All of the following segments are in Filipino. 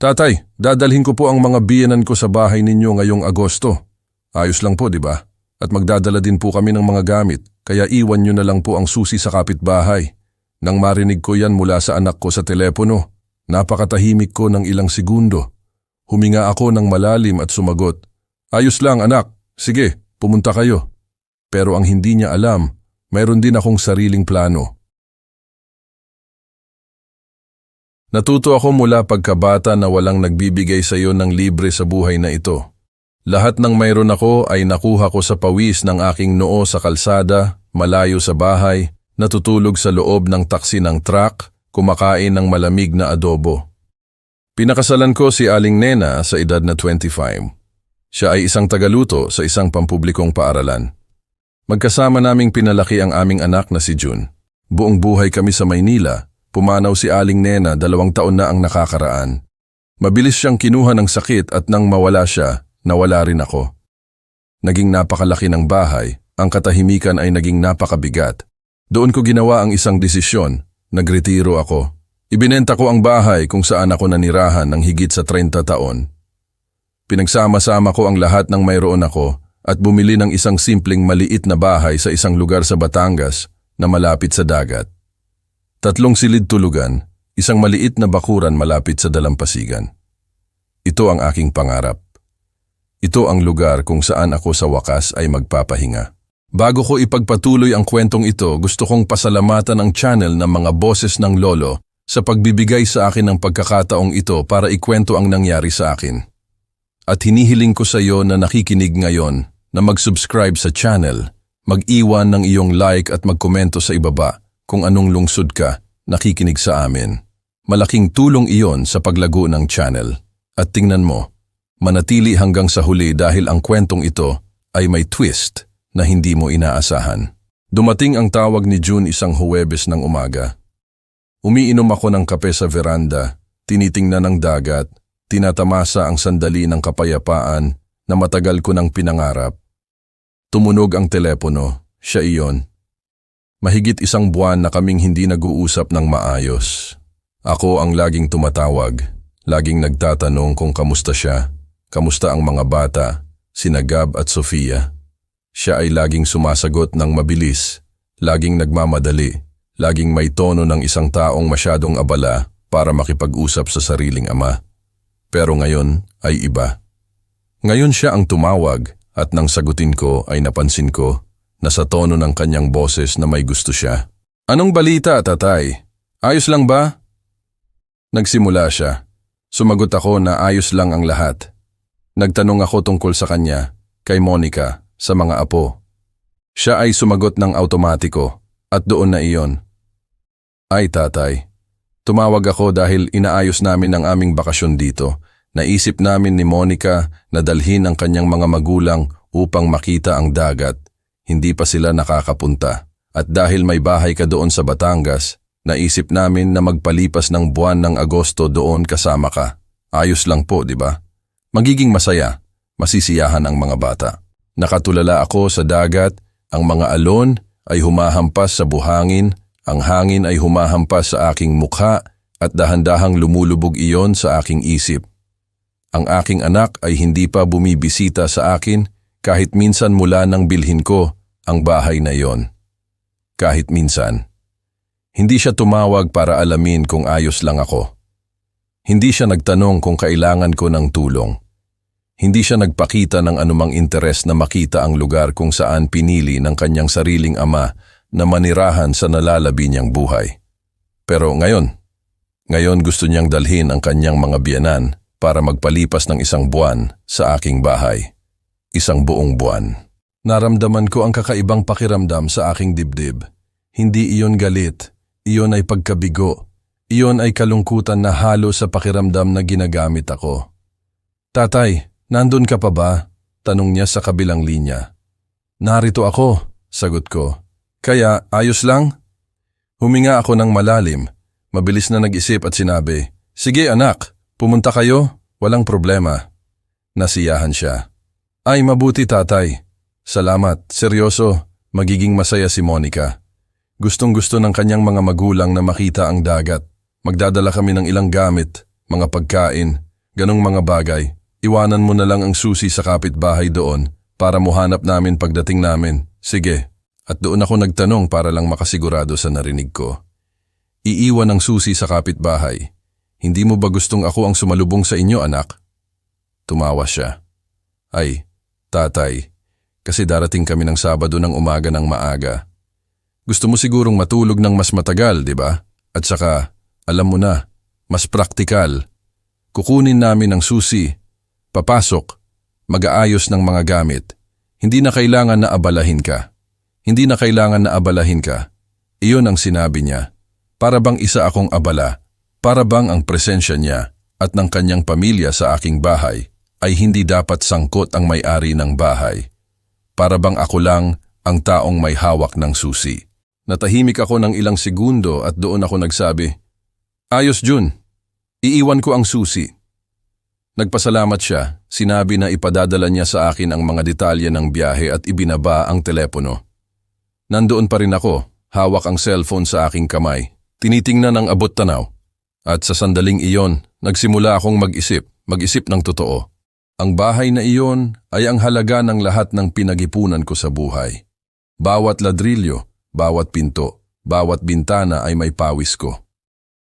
Tatay, dadalhin ko po ang mga biyenan ko sa bahay ninyo ngayong Agosto. Ayos lang po, di ba? At magdadala din po kami ng mga gamit, kaya iwan nyo na lang po ang susi sa kapitbahay. Nang marinig ko yan mula sa anak ko sa telepono, napakatahimik ko ng ilang segundo. Huminga ako ng malalim at sumagot, "Ayos lang anak, sige, pumunta kayo." Pero ang hindi niya alam, mayroon din akong sariling plano. Natuto ako mula pagkabata na walang nagbibigay sa iyo ng libre sa buhay na ito. Lahat ng mayroon ako ay nakuha ko sa pawis ng aking noo sa kalsada, malayo sa bahay, natutulog sa loob ng taksi ng truck, kumakain ng malamig na adobo. Pinakasalan ko si Aling Nena sa edad na 25. Siya ay isang tagaluto sa isang pampublikong paaralan. Magkasama naming pinalaki ang aming anak na si June. Buong buhay kami sa Maynila. Pumanaw si Aling Nena 2 taon na ang nakakaraan. Mabilis siyang kinuha ng sakit at nang mawala siya, nawala rin ako. Naging napakalaki ng bahay, ang katahimikan ay naging napakabigat. Doon ko ginawa ang isang desisyon, nagretiro ako. Ibinenta ko ang bahay kung saan ako nanirahan ng higit sa 30 taon. Pinagsama-sama ko ang lahat ng mayroon ako at bumili ng isang simpleng maliit na bahay sa isang lugar sa Batangas na malapit sa dagat. 3 silid tulugan, isang maliit na bakuran malapit sa dalampasigan. Ito ang aking pangarap. Ito ang lugar kung saan ako sa wakas ay magpapahinga. Bago ko ipagpatuloy ang kwentong ito, gusto kong pasalamatan ang channel ng mga boses ng lolo sa pagbibigay sa akin ng pagkakataong ito para ikwento ang nangyari sa akin. At hinihiling ko sa iyo na nakikinig ngayon na mag-subscribe sa channel, mag-iwan ng iyong like at magkomento sa ibaba kung anong lungsod ka nakikinig sa amin. Malaking tulong iyon sa paglago ng channel. At tingnan mo, manatili hanggang sa huli dahil ang kwentong ito ay may twist na hindi mo inaasahan. Dumating ang tawag ni June isang Huwebes ng umaga. Umiinom ako ng kape sa veranda, tinitingnan ang dagat, tinatamasa ang sandali ng kapayapaan na matagal ko nang pinangarap. Tumunog ang telepono, siya iyon. Mahigit 1 buwan na kaming hindi nag-uusap ng maayos. Ako ang laging tumatawag, laging nagtatanong kung kamusta siya, kamusta ang mga bata, sina Gab at Sofia. Siya ay laging sumasagot ng mabilis, laging nagmamadali, laging may tono ng isang taong masyadong abala para makipag-usap sa sariling ama. Pero ngayon ay iba. Ngayon siya ang tumawag at nang sagutin ko ay napansin ko na sa tono ng kanyang boses na may gusto siya. "Anong balita, tatay? Ayos lang ba?" Nagsimula siya. Sumagot ako na ayos lang ang lahat. Nagtanong ako tungkol sa kanya, kay Monica, sa mga apo. Siya ay sumagot ng automatiko at doon na iyon. "Ay tatay, tumawag ako dahil inaayos namin ang aming bakasyon dito. Naisip namin ni Monica na dalhin ang kanyang mga magulang upang makita ang dagat. Hindi pa sila nakakapunta. At dahil may bahay ka doon sa Batangas, naisip namin na magpalipas ng buwan ng Agosto doon kasama ka. Ayos lang po, di ba? Magiging masaya, masisiyahan ang mga bata." Nakatulala ako sa dagat, ang mga alon ay humahampas sa buhangin, ang hangin ay humahampas sa aking mukha at dahan-dahang lumulubog iyon sa aking isip. Ang aking anak ay hindi pa bumibisita sa akin kahit minsan mula nang bilhin ko ang bahay na iyon. Kahit minsan. Hindi siya tumawag para alamin kung ayos lang ako. Hindi siya nagtanong kung kailangan ko ng tulong. Hindi siya nagpakita ng anumang interes na makita ang lugar kung saan pinili ng kanyang sariling ama na manirahan sa nalalabi niyang buhay. Pero ngayon gusto niyang dalhin ang kanyang mga biyenan para magpalipas ng 1 buwan sa aking bahay. 1 buong buwan. Naramdaman ko ang kakaibang pakiramdam sa aking dibdib. Hindi iyon galit, iyon ay pagkabigo. Iyon ay kalungkutan na halo sa pakiramdam na ginagamit ako. "Tatay, nandun ka pa ba?" tanong niya sa kabilang linya. "Narito ako," sagot ko. "Kaya ayos lang?" Huminga ako ng malalim, mabilis na nag-isip at sinabi, "Sige anak, pumunta kayo, walang problema." Nasiyahan siya. "Ay mabuti tatay. Salamat, seryoso, magiging masaya si Monica. Gustong-gusto ng kanyang mga magulang na makita ang dagat. Magdadala kami ng ilang gamit, mga pagkain, Ganong mga bagay. Iwanan mo na lang ang susi sa kapitbahay doon para mo hanap namin pagdating namin. Sige. At doon ako nagtanong para lang makasigurado sa narinig ko. Iiwan ang susi sa kapitbahay. Hindi mo ba gustong ako ang sumalubong sa inyo, anak? Tumawa siya. Ay, tatay, kasi darating kami ng Sabado ng umaga ng maaga. Gusto mo sigurong matulog ng mas matagal, di ba? At saka, alam mo na, mas praktikal. Kukunin namin ang susi, papasok, mag-aayos ng mga gamit. Hindi na kailangan na abalahin ka. Hindi na kailangan na abalahin ka. Iyon ang sinabi niya. Para bang isa akong abala, para bang ang presensya niya at ng kanyang pamilya sa aking bahay ay hindi dapat sangkot ang may-ari ng bahay. Para bang ako lang ang taong may hawak ng susi. Natahimik ako ng ilang segundo at doon ako nagsabi, Ayos Jun, iiwan ko ang susi. Nagpasalamat siya, sinabi na ipadadala niya sa akin ang mga detalye ng biyahe at ibinaba ang telepono. Nandoon pa rin ako, hawak ang cellphone sa aking kamay, tinitingnan ang abot tanaw. At sa sandaling iyon, nagsimula akong mag-isip ng totoo. Ang bahay na iyon ay ang halaga ng lahat ng pinag-ipunan ko sa buhay. Bawat ladrilyo, bawat pinto, bawat bintana ay may pawis ko.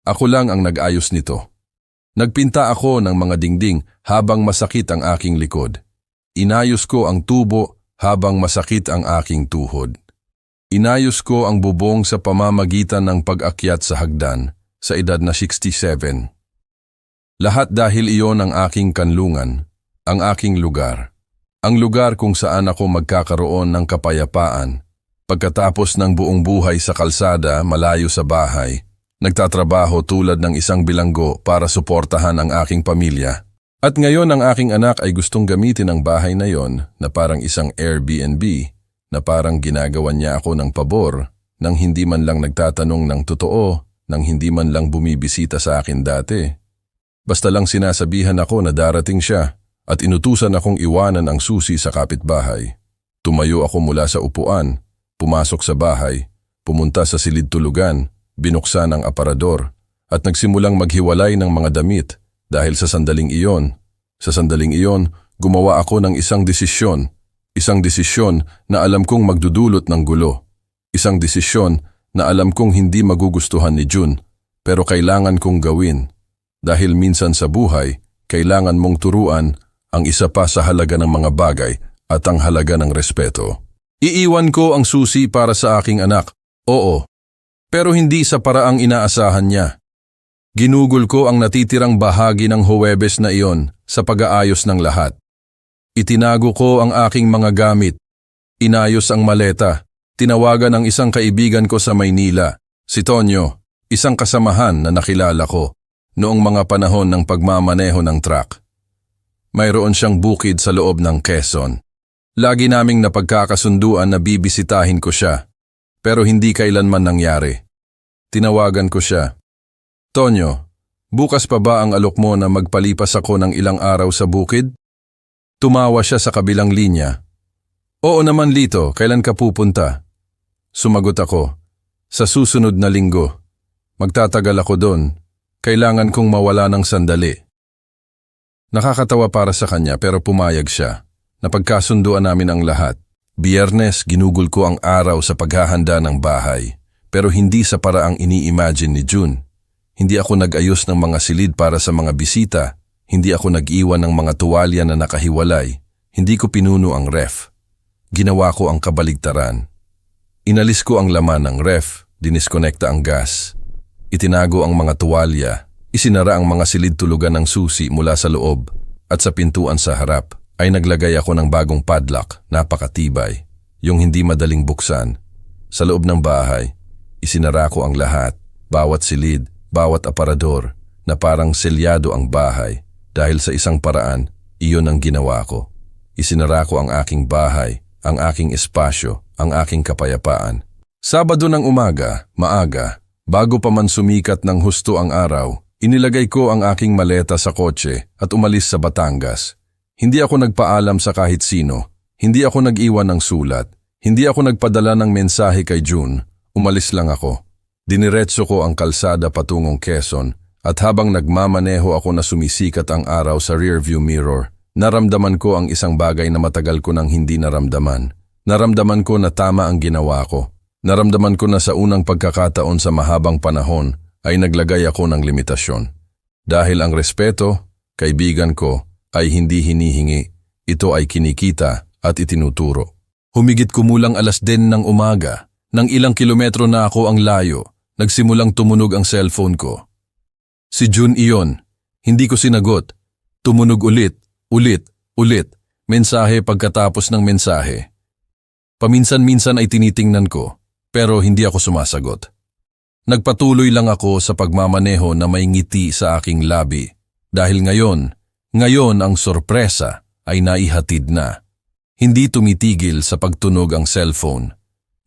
Ako lang ang nag-ayos nito. Nagpinta ako ng mga dingding habang masakit ang aking likod. Inayos ko ang tubo habang masakit ang aking tuhod. Inayos ko ang bubong sa pamamagitan ng pag-akyat sa hagdan sa edad na 67. Lahat dahil iyon ang aking kanlungan, ang aking lugar. Ang lugar kung saan ako magkakaroon ng kapayapaan. Pagkatapos ng buong buhay sa kalsada malayo sa bahay, nagtatrabaho tulad ng isang bilanggo para suportahan ang aking pamilya. At ngayon ang aking anak ay gustong gamitin ang bahay na yon na parang isang Airbnb, na parang ginagawan niya ako ng pabor nang hindi man lang nagtatanong ng totoo, nang hindi man lang bumibisita sa akin dati. Basta lang sinasabihan ako na darating siya at inutusan akong iwanan ang susi sa kapitbahay. Tumayo ako mula sa upuan, pumasok sa bahay, pumunta sa silid tulugan, binuksan ang aparador at nagsimulang maghiwalay ng mga damit dahil sa sandaling iyon. Sa sandaling iyon, gumawa ako ng isang desisyon na alam kong magdudulot ng gulo. Isang desisyon na alam kong hindi magugustuhan ni Jun, pero kailangan kong gawin. Dahil minsan sa buhay, kailangan mong turuan ang isa pa sa halaga ng mga bagay at ang halaga ng respeto. Iiwan ko ang susi para sa aking anak, oo, pero hindi sa paraang inaasahan niya. Ginugol ko ang natitirang bahagi ng Huwebes na iyon sa pag-aayos ng lahat. Itinago ko ang aking mga gamit, inayos ang maleta, tinawagan ang isang kaibigan ko sa Maynila, si Tonyo, isang kasamahan na nakilala ko noong mga panahon ng pagmamaneho ng truck. Mayroon siyang bukid sa loob ng Quezon. Lagi naming napagkakasunduan na bibisitahin ko siya, pero hindi kailanman nangyari. Tinawagan ko siya. Tonyo, bukas pa ba ang alok mo na magpalipas ako ng ilang araw sa bukid? Tumawa siya sa kabilang linya. Oo naman Lito, kailan ka pupunta? Sumagot ako, sa susunod na linggo. Magtatagal ako doon. Kailangan kong mawala ng sandali. Nakakatawa para sa kanya pero pumayag siya. Napagkasunduan namin ang lahat. Biyernes, ginugol ko ang araw sa paghahanda ng bahay. Pero hindi sa paraang ini-imagine ni Jun. Hindi ako nag-ayos ng mga silid para sa mga bisita. Hindi ako nag-iwan ng mga tuwalya na nakahiwalay. Hindi ko pinuno ang ref. Ginawa ko ang kabaligtaran. Inalis ko ang laman ng ref, diniskonekta ang gas. Itinago ang mga tuwalya. Isinara ang mga silid tulugan ng susi mula sa loob. At sa pintuan sa harap ay naglagay ako ng bagong padlock, napakatibay, yung hindi madaling buksan. Sa loob ng bahay, isinara ko ang lahat, bawat silid, bawat aparador, na parang selyado ang bahay. Dahil sa isang paraan, iyon ang ginawa ko. Isinara ko ang aking bahay, ang aking espasyo, ang aking kapayapaan. Sabado ng umaga, maaga, bago pa man sumikat ng husto ang araw, inilagay ko ang aking maleta sa kotse at umalis sa Batangas. Hindi ako nagpaalam sa kahit sino, hindi ako nag-iwan ng sulat, hindi ako nagpadala ng mensahe kay Jun, umalis lang ako. Diniretso ko ang kalsada patungong Quezon At habang nagmamaneho ako na sumisikat ang araw sa rearview mirror, naramdaman ko ang isang bagay na matagal ko nang hindi naramdaman. Naramdaman ko na tama ang ginawa ko. Naramdaman ko na sa unang pagkakataon sa mahabang panahon ay naglagay ako ng limitasyon. Dahil ang respeto, kaibigan ko, ay hindi hinihingi. Ito ay kinikita at itinuturo. Humigit kumulang 10:00 ng umaga, nang ilang kilometro na ako ang layo, nagsimulang tumunog ang cellphone ko. Si June iyon. Hindi ko sinagot. Tumunog ulit, mensahe pagkatapos ng mensahe. Paminsan-minsan ay tinitingnan ko, pero hindi ako sumasagot. Nagpatuloy lang ako sa pagmamaneho na may ngiti sa aking labi, dahil ngayon ang sorpresa ay naihatid na. Hindi tumitigil sa pagtunog ang cellphone.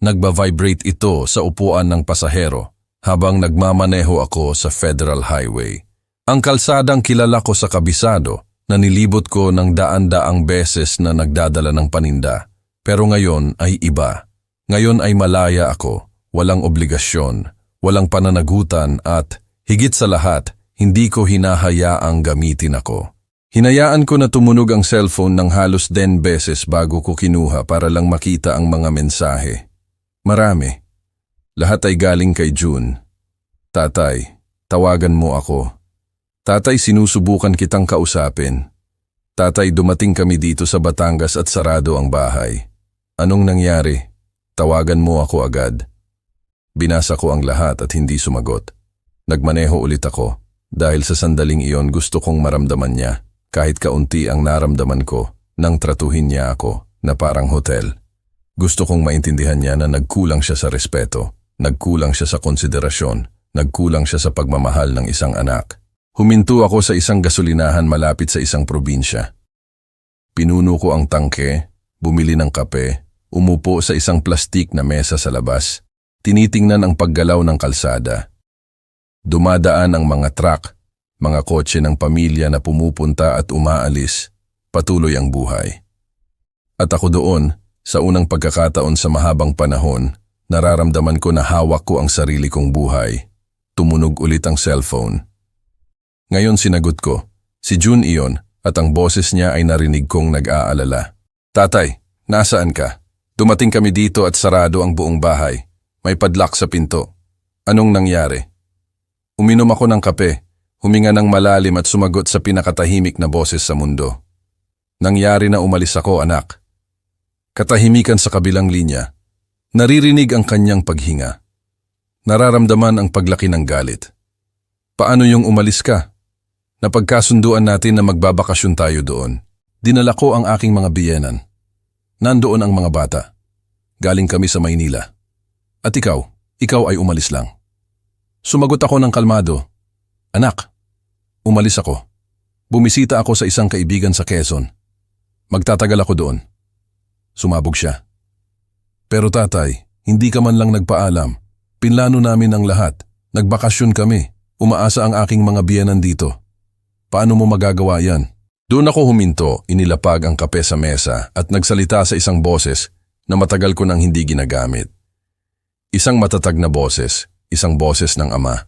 Nagba-vibrate ito sa upuan ng pasahero habang nagmamaneho ako sa Federal Highway. Ang kalsadang kilala ko sa kabisado na nilibot ko ng daan-daang beses na nagdadala ng paninda. Pero ngayon ay iba. Ngayon ay malaya ako, walang obligasyon, walang pananagutan at, higit sa lahat, hindi ko hinahayaang gamitin ako. Hinayaan ko na tumunog ang cellphone ng halos 10 beses bago ko kinuha para lang makita ang mga mensahe. Marami. Lahat ay galing kay June. Tatay, tawagan mo ako. Tatay, sinusubukan kitang kausapin. Tatay, dumating kami dito sa Batangas at sarado ang bahay. Anong nangyari? Tawagan mo ako agad. Binasa ko ang lahat at hindi sumagot. Nagmaneho ulit ako dahil sa sandaling iyon gusto kong maramdaman niya kahit kaunti ang naramdaman ko nang tratuhin niya ako na parang hotel. Gusto kong maintindihan niya na nagkulang siya sa respeto, nagkulang siya sa konsiderasyon, nagkulang siya sa pagmamahal ng isang anak. Huminto ako sa isang gasolinahan malapit sa isang probinsya. Pinuno ko ang tangke, bumili ng kape, umupo sa isang plastik na mesa sa labas. Tinitingnan ang paggalaw ng kalsada. Dumadaan ang mga truck, mga kotse ng pamilya na pumupunta at umaalis. Patuloy ang buhay. At ako doon, sa unang pagkakataon sa mahabang panahon, nararamdaman ko na hawak ko ang sarili kong buhay. Tumunog ulit ang cellphone. Ngayon sinagot ko, si June iyon at ang boses niya ay narinig kong nag-aalala. Tatay, nasaan ka? Dumating kami dito at sarado ang buong bahay. May padlock sa pinto. Anong nangyari? Uminom ako ng kape, huminga ng malalim at sumagot sa pinakatahimik na boses sa mundo. Nangyari na umalis ako, anak. Katahimikan sa kabilang linya. Naririnig ang kanyang paghinga. Nararamdaman ang paglaki ng galit. Paano yung umalis ka? Napagkasunduan natin na magbabakasyon tayo doon. Dinala ko ang aking mga biyenan. Nandoon ang mga bata. Galing kami sa Maynila. At ikaw ay umalis lang. Sumagot ako ng kalmado. Anak, umalis ako. Bumisita ako sa isang kaibigan sa Quezon. Magtatagal ako doon. Sumabog siya. Pero tatay, hindi ka man lang nagpaalam. Pinlano namin ang lahat. Nagbakasyon kami. Umaasa ang aking mga biyenan dito. Paano mo magagawa yan? Doon ako huminto, inilapag ang kape sa mesa at nagsalita sa isang boses na matagal ko nang hindi ginagamit. Isang matatag na boses, isang boses ng ama.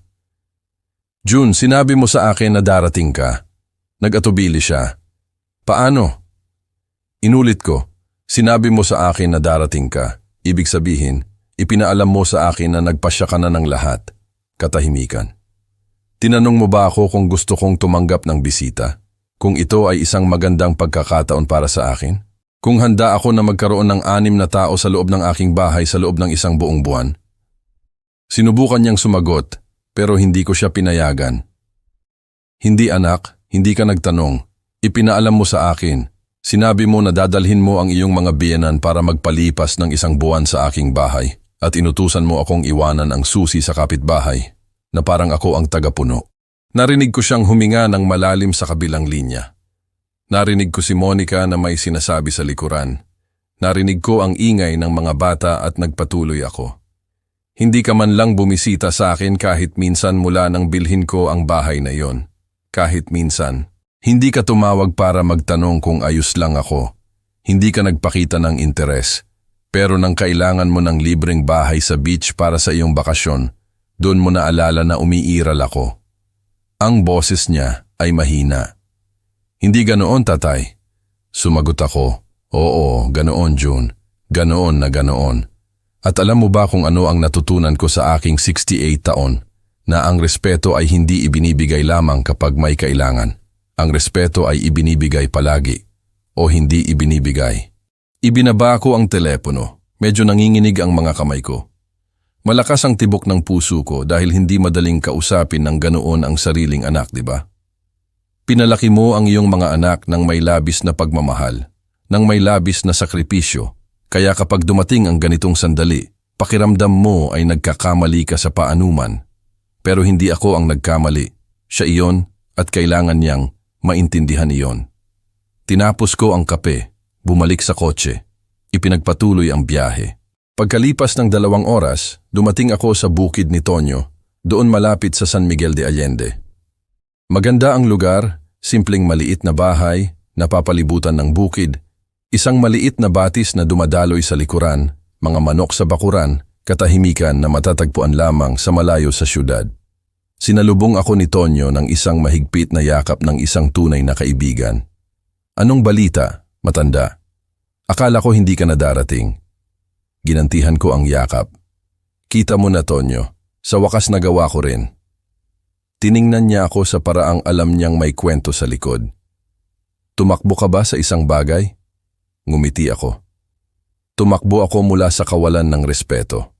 June, sinabi mo sa akin na darating ka. Nag-atubili siya. Paano? Inulit ko. Sinabi mo sa akin na darating ka. Ibig sabihin, ipinaalam mo sa akin na nagpasya ka na ng lahat. Katahimikan. Tinanong mo ba ako kung gusto kong tumanggap ng bisita? Kung ito ay isang magandang pagkakataon para sa akin? Kung handa ako na magkaroon ng 6 na tao sa loob ng aking bahay sa loob ng isang buong buwan? Sinubukan niyang sumagot, pero hindi ko siya pinayagan. Hindi anak, hindi ka nagtanong. Ipinaalam mo sa akin. Sinabi mo na dadalhin mo ang iyong mga biyenan para magpalipas ng 1 buwan sa aking bahay at inutusan mo akong iwanan ang susi sa kapitbahay na parang ako ang tagapuno. Narinig ko siyang huminga ng malalim sa kabilang linya. Narinig ko si Monica na may sinasabi sa likuran. Narinig ko ang ingay ng mga bata at nagpatuloy ako. Hindi ka man lang bumisita sa akin kahit minsan mula nang bilhin ko ang bahay na iyon. Kahit minsan. Hindi ka tumawag para magtanong kung ayos lang ako. Hindi ka nagpakita ng interes. Pero nang kailangan mo ng libreng bahay sa beach para sa iyong bakasyon, doon mo naalala na umiiral ako. Ang boses niya ay mahina. Hindi ganoon, tatay. Sumagot ako, oo, ganoon, June. Ganoon na ganoon. At alam mo ba kung ano ang natutunan ko sa aking 68 taon? Na ang respeto ay hindi ibinibigay lamang kapag may kailangan. Ang respeto ay ibinibigay palagi o hindi ibinibigay. Ibinaba ko ang telepono. Medyo nanginginig ang mga kamay ko. Malakas ang tibok ng puso ko dahil hindi madaling kausapin ng ganoon ang sariling anak, di ba? Pinalaki mo ang iyong mga anak ng may labis na pagmamahal, ng may labis na sakripisyo. Kaya kapag dumating ang ganitong sandali, pakiramdam mo ay nagkakamali ka sa paanuman. Pero hindi ako ang nagkamali. Siya iyon at kailangan niyang maintindihan iyon. Tinapos ko ang kape, bumalik sa kotse, ipinagpatuloy ang biyahe. Pagkalipas ng 2 oras, dumating ako sa bukid ni Tonyo, doon malapit sa San Miguel de Allende. Maganda ang lugar, simpleng maliit na bahay, napapalibutan ng bukid, isang maliit na batis na dumadaloy sa likuran, mga manok sa bakuran, katahimikan na matatagpuan lamang sa malayo sa syudad. Sinalubong ako ni Tonyo ng isang mahigpit na yakap ng isang tunay na kaibigan. Anong balita, matanda? Akala ko hindi ka na darating. Ginantihan ko ang yakap. Kita mo na, Tonyo, sa wakas nagawa ko rin. Tiningnan niya ako sa paraang alam niyang may kwento sa likod. Tumakbo ka ba sa isang bagay? Ngumiti ako. Tumakbo ako mula sa kawalan ng respeto.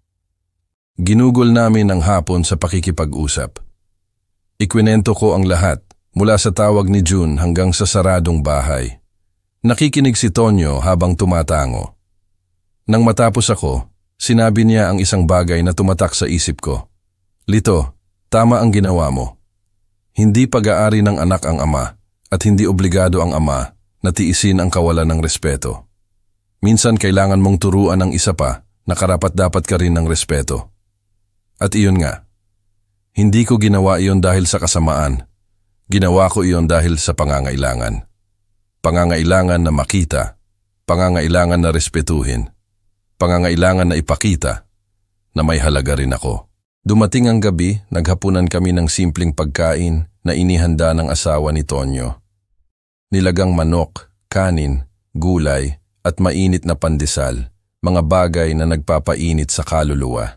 Ginugol namin ang hapon sa pakikipag-usap. Ikwinento ko ang lahat, mula sa tawag ni June hanggang sa saradong bahay. Nakikinig si Tonyo habang tumatango. Nang matapos ako, sinabi niya ang isang bagay na tumatak sa isip ko. Lito, tama ang ginawa mo. Hindi pag-aari ng anak ang ama at hindi obligado ang ama na tiisin ang kawalan ng respeto. Minsan kailangan mong turuan ng isa pa na karapat-dapat ka rin ng respeto. At iyon nga, hindi ko ginawa iyon dahil sa kasamaan. Ginawa ko iyon dahil sa pangangailangan. Pangangailangan na makita, pangangailangan na respetuhin, pangangailangan na ipakita na may halaga rin ako. Dumating ang gabi, naghapunan kami ng simpleng pagkain na inihanda ng asawa ni Tonyo. Nilagang manok, kanin, gulay at mainit na pandesal, mga bagay na nagpapainit sa kaluluwa.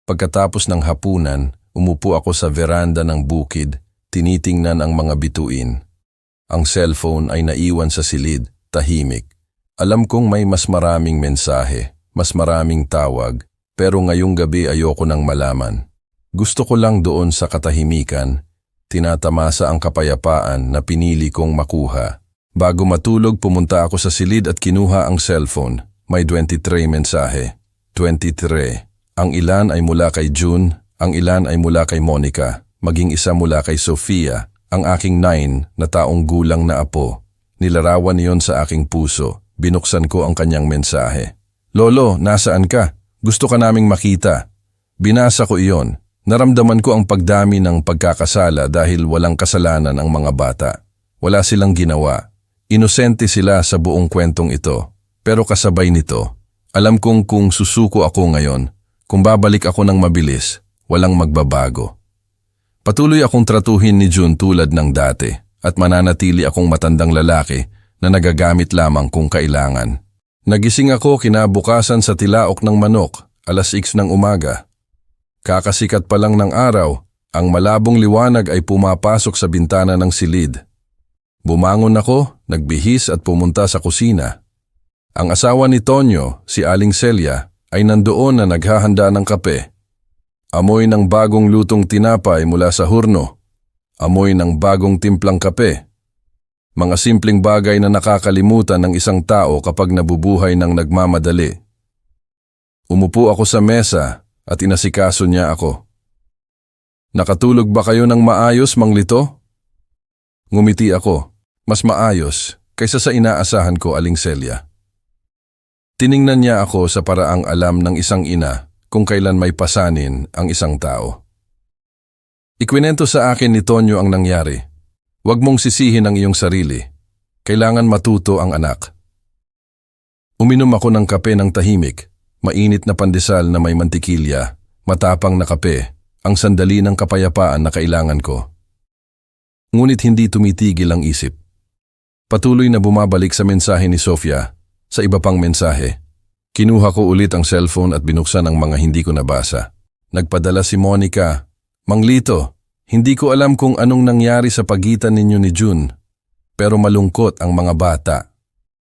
Pagkatapos ng hapunan, umupo ako sa veranda ng bukid, tinitingnan ang mga bituin. Ang cellphone ay naiwan sa silid, tahimik. Alam kong may mas maraming mensahe, mas maraming tawag, pero ngayong gabi ayoko nang malaman. Gusto ko lang doon sa katahimikan, tinatamasa ang kapayapaan na pinili kong makuha. Bago matulog, pumunta ako sa silid at kinuha ang cellphone. May 23 mensahe. 23. Ang ilan ay mula kay June, ang ilan ay mula kay Monica, maging isa mula kay Sofia, ang aking 9 na taong gulang na apo. Nilarawan niyon sa aking puso. Binuksan ko ang kanyang mensahe. Lolo, nasaan ka? Gusto ka naming makita. Binasa ko iyon. Naramdaman ko ang pagdami ng pagkakasala dahil walang kasalanan ang mga bata. Wala silang ginawa. Inosente sila sa buong kwentong ito. Pero kasabay nito, alam kong kung susuko ako ngayon, kung babalik ako ng mabilis, walang magbabago. Patuloy akong tratuhin ni June tulad ng dati at mananatili akong matandang lalaki na nagagamit lamang kung kailangan. Nagising ako kinabukasan sa tilaok ng manok, 6:00 ng umaga. Kakasikat pa lang ng araw, ang malabong liwanag ay pumapasok sa bintana ng silid. Bumangon ako, nagbihis at pumunta sa kusina. Ang asawa ni Tonyo, si Aling Celia, ay nandoon na naghahanda ng kape. Amoy ng bagong lutong tinapay mula sa hurno. Amoy ng bagong timplang kape. Mga simpleng bagay na nakakalimutan ng isang tao kapag nabubuhay ng nagmamadali. Umupo ako sa mesa at inasikaso niya ako. Nakatulog ba kayo ng maayos, Mang Lito? Ngumiti ako. Mas maayos kaysa sa inaasahan ko, Aling Celia. Tiningnan niya ako sa paraang alam ng isang ina kung kailan may pasanin ang isang tao. Ikwinento sa akin ni Tonyo ang nangyari. Huwag mong sisihin ang iyong sarili. Kailangan matuto ang anak. Uminom ako ng kape ng tahimik, mainit na pandesal na may mantikilya, matapang na kape, ang sandali ng kapayapaan na kailangan ko. Ngunit hindi tumitigil ang isip. Patuloy na bumabalik sa mensahe ni Sofia, sa iba pang mensahe. Kinuha ko ulit ang cellphone at binuksan ang mga hindi ko nabasa. Nagpadala si Monica, "Mang Lito, hindi ko alam kung anong nangyari sa pagitan ninyo ni June, pero malungkot ang mga bata.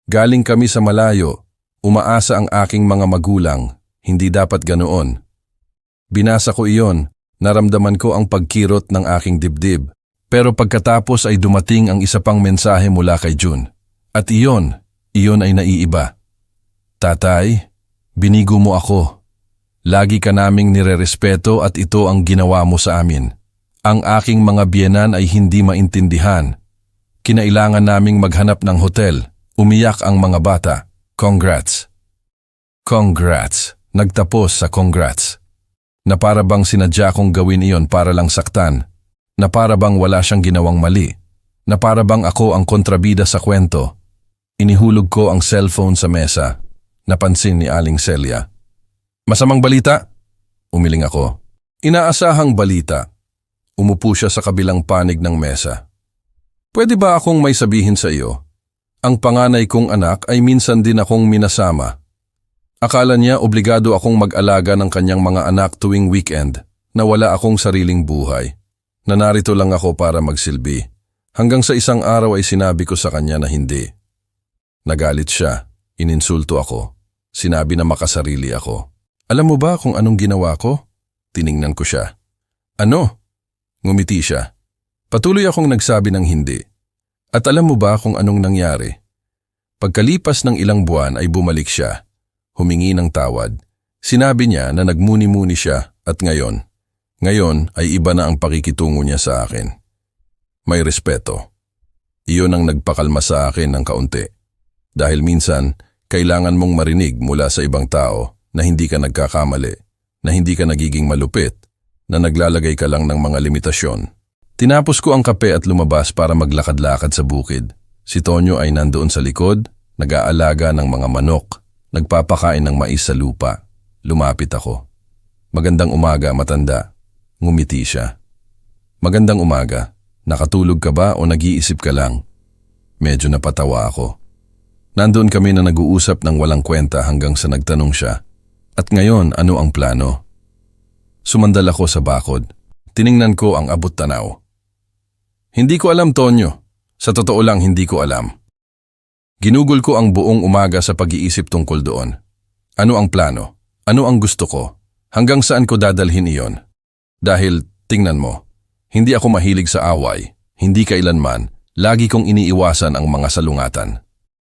Galing kami sa malayo, umaasa ang aking mga magulang, hindi dapat ganoon." Binasa ko iyon, naramdaman ko ang pagkirot ng aking dibdib. Pero pagkatapos ay dumating ang isa pang mensahe mula kay June. At iyon ay naiiba. "Tatay, binigo mo ako. Lagi ka naming nirerespeto at ito ang ginawa mo sa amin. Ang aking mga biyenan ay hindi maintindihan. Kinailangan naming maghanap ng hotel. Umiyak ang mga bata. Congrats." Congrats. Nagtapos sa congrats. Na para bang sinadya kong gawin iyon para lang saktan. Na para bang wala siyang ginawang mali. Na para bang ako ang kontrabida sa kwento. Inihulog ko ang cellphone sa mesa. Napansin ni Aling Celia. "Masamang balita?" Umiling ako. "Inaasahang balita." Umupo siya sa kabilang panig ng mesa. "Pwede ba akong may sabihin sa iyo? Ang panganay kong anak ay minsan din akong minasama. Akala niya obligado akong mag-alaga ng kanyang mga anak tuwing weekend na wala akong sariling buhay. Na narito lang ako para magsilbi. Hanggang sa isang araw ay sinabi ko sa kanya na hindi. Nagalit siya. Ininsulto ako. Sinabi na makasarili ako. Alam mo ba kung anong ginawa ko? Tiningnan ko siya. "Ano?" Ngumiti siya. Patuloy akong nagsabi ng hindi. At alam mo ba kung anong nangyari? Pagkalipas ng ilang buwan ay bumalik siya. Humingi ng tawad. Sinabi niya na nagmuni-muni siya at ngayon ay iba na ang pakikitungo niya sa akin. May respeto. Iyon ang nagpakalma sa akin ng kaunti. Dahil minsan, kailangan mong marinig mula sa ibang tao na hindi ka nagkakamali, na hindi ka nagiging malupit, na naglalagay ka lang ng mga limitasyon. Tinapos ko ang kape at lumabas para maglakad-lakad sa bukid. Si Tonyo ay nandoon sa likod, nag-aalaga ng mga manok, nagpapakain ng mais sa lupa. Lumapit ako. "Magandang umaga, matanda." Ngumiti siya. "Magandang umaga. Nakatulog ka ba o nag-iisip ka lang?" Medyo napatawa ako. Nandoon kami na nag-uusap ng walang kwenta hanggang sa nagtanong siya. "At ngayon, ano ang plano?" Sumandal ako sa bakod. Tiningnan ko ang abot tanaw. "Hindi ko alam, Tonyo. Sa totoo lang, hindi ko alam." Ginugol ko ang buong umaga sa pag-iisip tungkol doon. Ano ang plano? Ano ang gusto ko? Hanggang saan ko dadalhin iyon? Dahil, tingnan mo, hindi ako mahilig sa away. Hindi kailanman, lagi kong iniiwasan ang mga salungatan.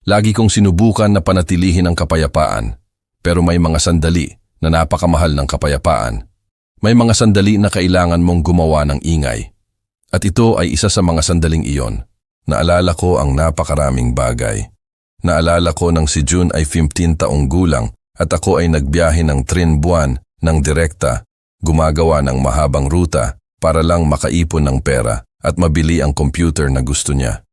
Lagi kong sinubukan na panatilihin ang kapayapaan. Pero may mga sandali na napakamahal ng kapayapaan. May mga sandali na kailangan mong gumawa ng ingay. At ito ay isa sa mga sandaling iyon. Naalala ko ang napakaraming bagay. Naalala ko nang si June ay 15 taong gulang at ako ay nagbiyahe ng 3 buwan ng direkta, gumagawa ng mahabang ruta para lang makaipon ng pera at mabili ang computer na gusto niya.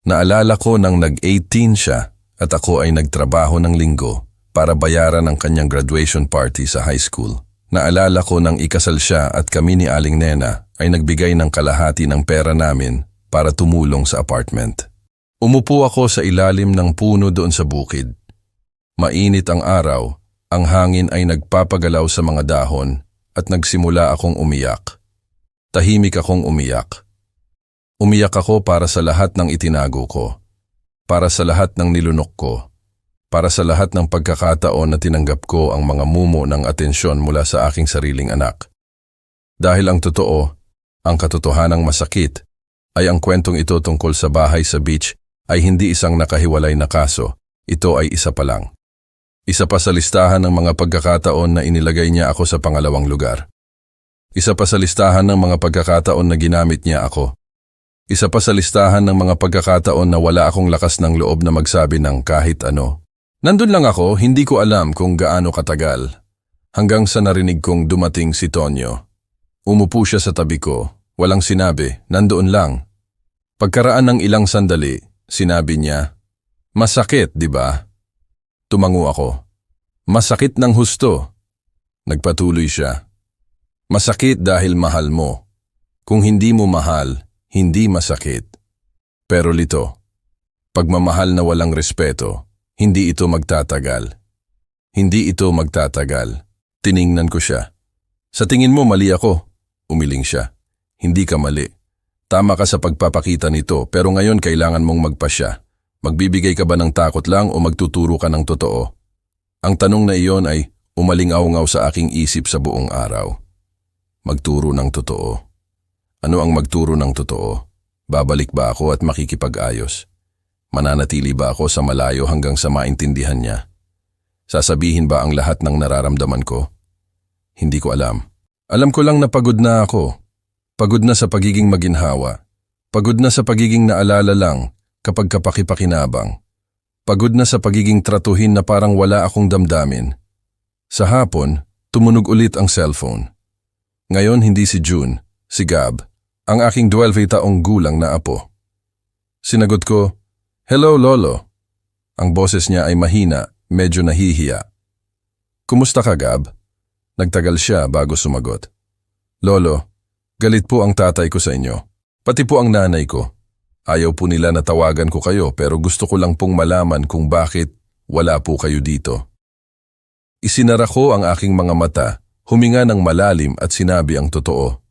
Naalala ko nang nag-18 siya at ako ay nagtrabaho ng linggo para bayaran ang kanyang graduation party sa high school. Naalala ko nang ikasal siya at kami ni Aling Nena ay nagbigay ng kalahati ng pera namin para tumulong sa apartment. Umupo ako sa ilalim ng puno doon sa bukid. Mainit ang araw, ang hangin ay nagpapagalaw sa mga dahon at nagsimula akong umiyak. Tahimik akong umiyak. Umiyak ako para sa lahat ng itinago ko, para sa lahat ng nilunok ko, para sa lahat ng pagkakataon na tinanggap ko ang mga mumo ng atensyon mula sa aking sariling anak. Dahil ang totoo, ang katotohanang masakit, ay ang kwentong ito tungkol sa bahay sa beach ay hindi isang nakahiwalay na kaso, ito ay isa pa lang. Isa pa sa listahan ng mga pagkakataon na inilagay niya ako sa pangalawang lugar. Isa pa sa listahan ng mga pagkakataon na ginamit niya ako. Isa pa sa listahan ng mga pagkakataon na wala akong lakas ng loob na magsabi ng kahit ano. Nandun lang ako, hindi ko alam kung gaano katagal. Hanggang sa narinig kong dumating si Tonyo. Umupo siya sa tabi ko, walang sinabi, nandoon lang. Pagkaraan ng ilang sandali, sinabi niya, "Masakit, di ba?" Tumango ako. "Masakit ng husto." Nagpatuloy siya. "Masakit dahil mahal mo. Kung hindi mo mahal, hindi masakit. Pero Lito, pagmamahal na walang respeto, hindi ito magtatagal. Hindi ito magtatagal. Tiningnan ko siya. Sa tingin mo mali ako? Umiling siya. Hindi ka mali. Tama ka sa pagpapakita nito pero ngayon kailangan mong magpasya. Magbibigay ka ba ng takot lang o magtuturo ka ng totoo? Ang tanong na iyon ay umalingaw-ngaw sa aking isip sa buong araw. Magturo ng totoo. Ano ang magturo ng totoo? Babalik ba ako at makikipag-ayos? Mananatili ba ako sa malayo hanggang sa maintindihan niya? Sasabihin ba ang lahat ng nararamdaman ko? Hindi ko alam. Alam ko lang na pagod na ako. Pagod na sa pagiging maginhawa. Pagod na sa pagiging naalala lang kapag kapakipakinabang. Pagod na sa pagiging tratuhin na parang wala akong damdamin. Sa hapon, tumunog ulit ang cellphone. Ngayon hindi si June, si Gab, ang aking 12 taong gulang na apo. Sinagot ko, "Hello, Lolo." Ang boses niya ay mahina, medyo nahihiya. "Kumusta ka, Gab?" Nagtagal siya bago sumagot. "Lolo, galit po ang tatay ko sa inyo. Pati po ang nanay ko. Ayaw po nila na tawagan ko kayo pero gusto ko lang pong malaman kung bakit wala po kayo dito." Isinara ko ang aking mga mata, huminga ng malalim at sinabi ang totoo.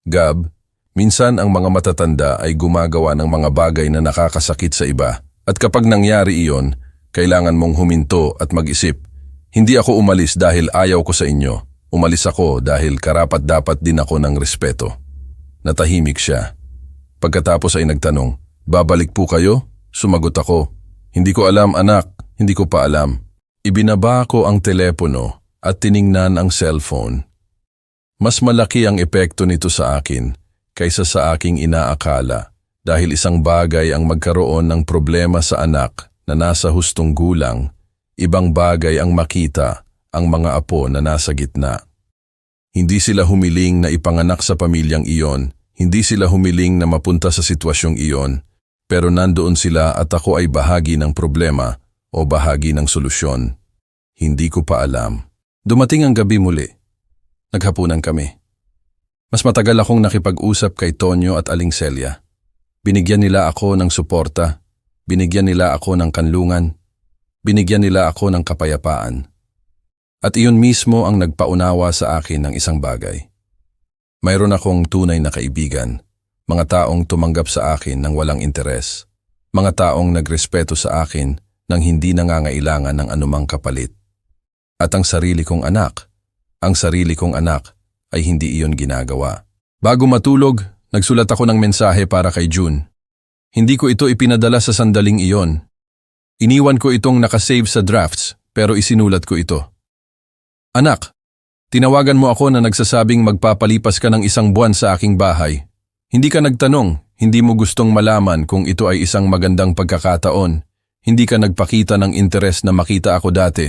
"Gab, minsan ang mga matatanda ay gumagawa ng mga bagay na nakakasakit sa iba at kapag nangyari iyon, kailangan mong huminto at mag-isip. Hindi ako umalis dahil ayaw ko sa inyo. Umalis ako dahil karapat-dapat din ako ng respeto." Natahimik siya. Pagkatapos ay nagtanong, "Babalik po kayo?" Sumagot ako, "Hindi ko alam, anak. Hindi ko pa alam." Ibinaba ko ang telepono at tiningnan ang cellphone. Mas malaki ang epekto nito sa akin kaysa sa aking inaakala dahil isang bagay ang magkaroon ng problema sa anak na nasa hustong gulang, ibang bagay ang makita ang mga apo na nasa gitna. Hindi sila humiling na ipanganak sa pamilyang iyon, hindi sila humiling na mapunta sa sitwasyong iyon, pero nandoon sila at ako ay bahagi ng problema o bahagi ng solusyon. Hindi ko pa alam. Dumating ang gabi muli. Naghapunan kami. Mas matagal akong nakipag-usap kay Tonyo at Aling Celia. Binigyan nila ako ng suporta, binigyan nila ako ng kanlungan, binigyan nila ako ng kapayapaan. At iyon mismo ang nagpaunawa sa akin ng isang bagay. Mayroon akong tunay na kaibigan, mga taong tumanggap sa akin ng walang interes, mga taong nagrespeto sa akin nang hindi nangangailangan ng anumang kapalit. At ang sarili kong anak ay hindi iyon ginagawa. Bago matulog, nagsulat ako ng mensahe para kay June. Hindi ko ito ipinadala sa sandaling iyon. Iniwan ko itong nakasave sa drafts pero isinulat ko ito. "Anak, tinawagan mo ako na nagsasabing magpapalipas ka ng 1 buwan sa aking bahay. Hindi ka nagtanong, hindi mo gustong malaman kung ito ay isang magandang pagkakataon. Hindi ka nagpakita ng interes na makita ako dati.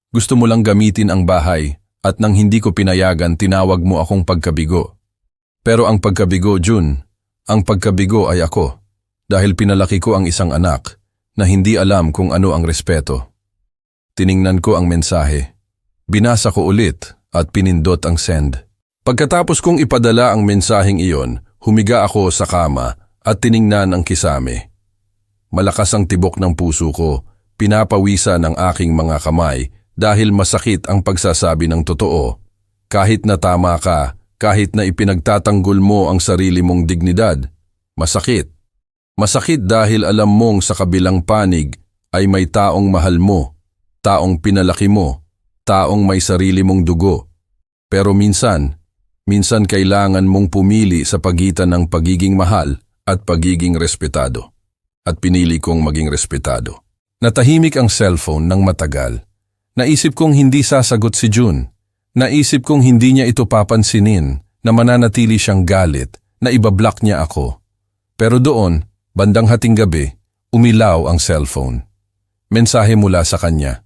Gusto mo lang gamitin ang bahay at nang hindi ko pinayagan tinawag mo akong pagkabigo. Pero ang pagkabigo, June, ang pagkabigo ay ako dahil pinalaki ko ang isang anak na hindi alam kung ano ang respeto." Tiningnan ko ang mensahe. Binasa ko ulit at pinindot ang send. Pagkatapos kong ipadala ang mensaheng iyon, humiga ako sa kama at tiningnan ang kisame. Malakas ang tibok ng puso ko, pinapawisan ang aking mga kamay dahil masakit ang pagsasabi ng totoo. Kahit na tama ka, kahit na ipinagtatanggol mo ang sarili mong dignidad, masakit. Masakit dahil alam mong sa kabilang panig ay may taong mahal mo, taong pinalaki mo, taong may sarili mong dugo. Pero minsan kailangan mong pumili sa pagitan ng pagiging mahal at pagiging respetado. At pinili kong maging respetado. Natahimik ang cellphone ng matagal. Naisip kong hindi sasagot si June. Naisip kong hindi niya ito papansinin, na mananatili siyang galit, na ibablock niya ako. Pero doon, bandang hating gabi, umilaw ang cellphone. Mensahe mula sa kanya.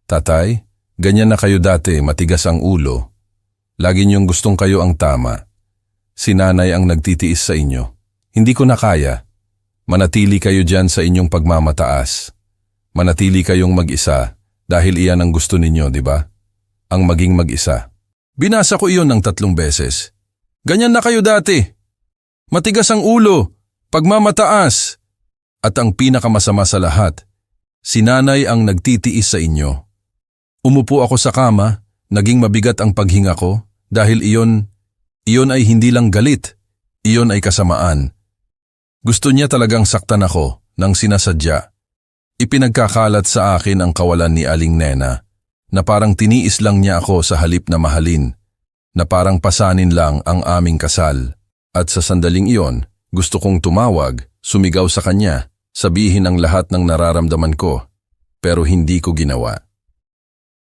"Tatay, ganyan na kayo dati, matigas ang ulo. Lagi niyong gustong kayo ang tama. Si nanay ang nagtitiis sa inyo. Hindi ko na kaya. Manatili kayo dyan sa inyong pagmamataas. Manatili kayong mag-isa dahil iyan ang gusto ninyo, di ba? Ang maging mag-isa." Binasa ko iyon ng 3 beses. "Ganyan na kayo dati. matigas ang ulo, pagmamataas. At ang pinakamasama sa lahat, si nanay ang nagtitiis sa inyo. Umupo ako sa kama, naging mabigat ang paghinga ko dahil iyon ay hindi lang galit, iyon ay kasamaan. Gusto niya talagang saktan ako nang sinasadya. Ipinagkakalat sa akin ang kawalan ni Aling Nena, na parang tiniis lang niya ako sa halip na mahalin, na parang pasanin lang ang aming kasal. At sa sandaling iyon, gusto kong tumawag, sumigaw sa kanya, sabihin ang lahat ng nararamdaman ko, pero hindi ko ginawa.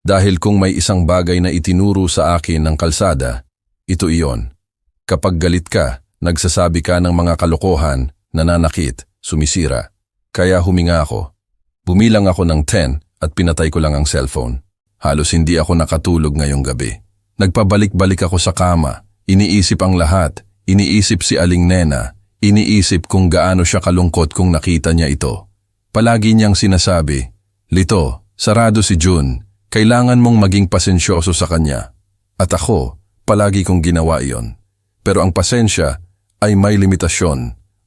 Dahil kung may isang bagay na itinuro sa akin ng kalsada, ito iyon. Kapag galit ka, nagsasabi ka ng mga kalokohan, nananakit, sumisira. Kaya huminga ako. Bumilang ako ng 10 at pinatay ko lang ang cellphone. Halos hindi ako nakatulog ngayong gabi. Nagpabalik-balik ako sa kama, iniisip ang lahat, iniisip si Aling Nena, iniisip kung gaano siya kalungkot kung nakita niya ito. Palagi niyang sinasabi, "Lito, sarado si June, kailangan mong maging pasensyoso sa kanya." At ako, palagi kong ginawa iyon. Pero ang pasensya ay may limitasyon,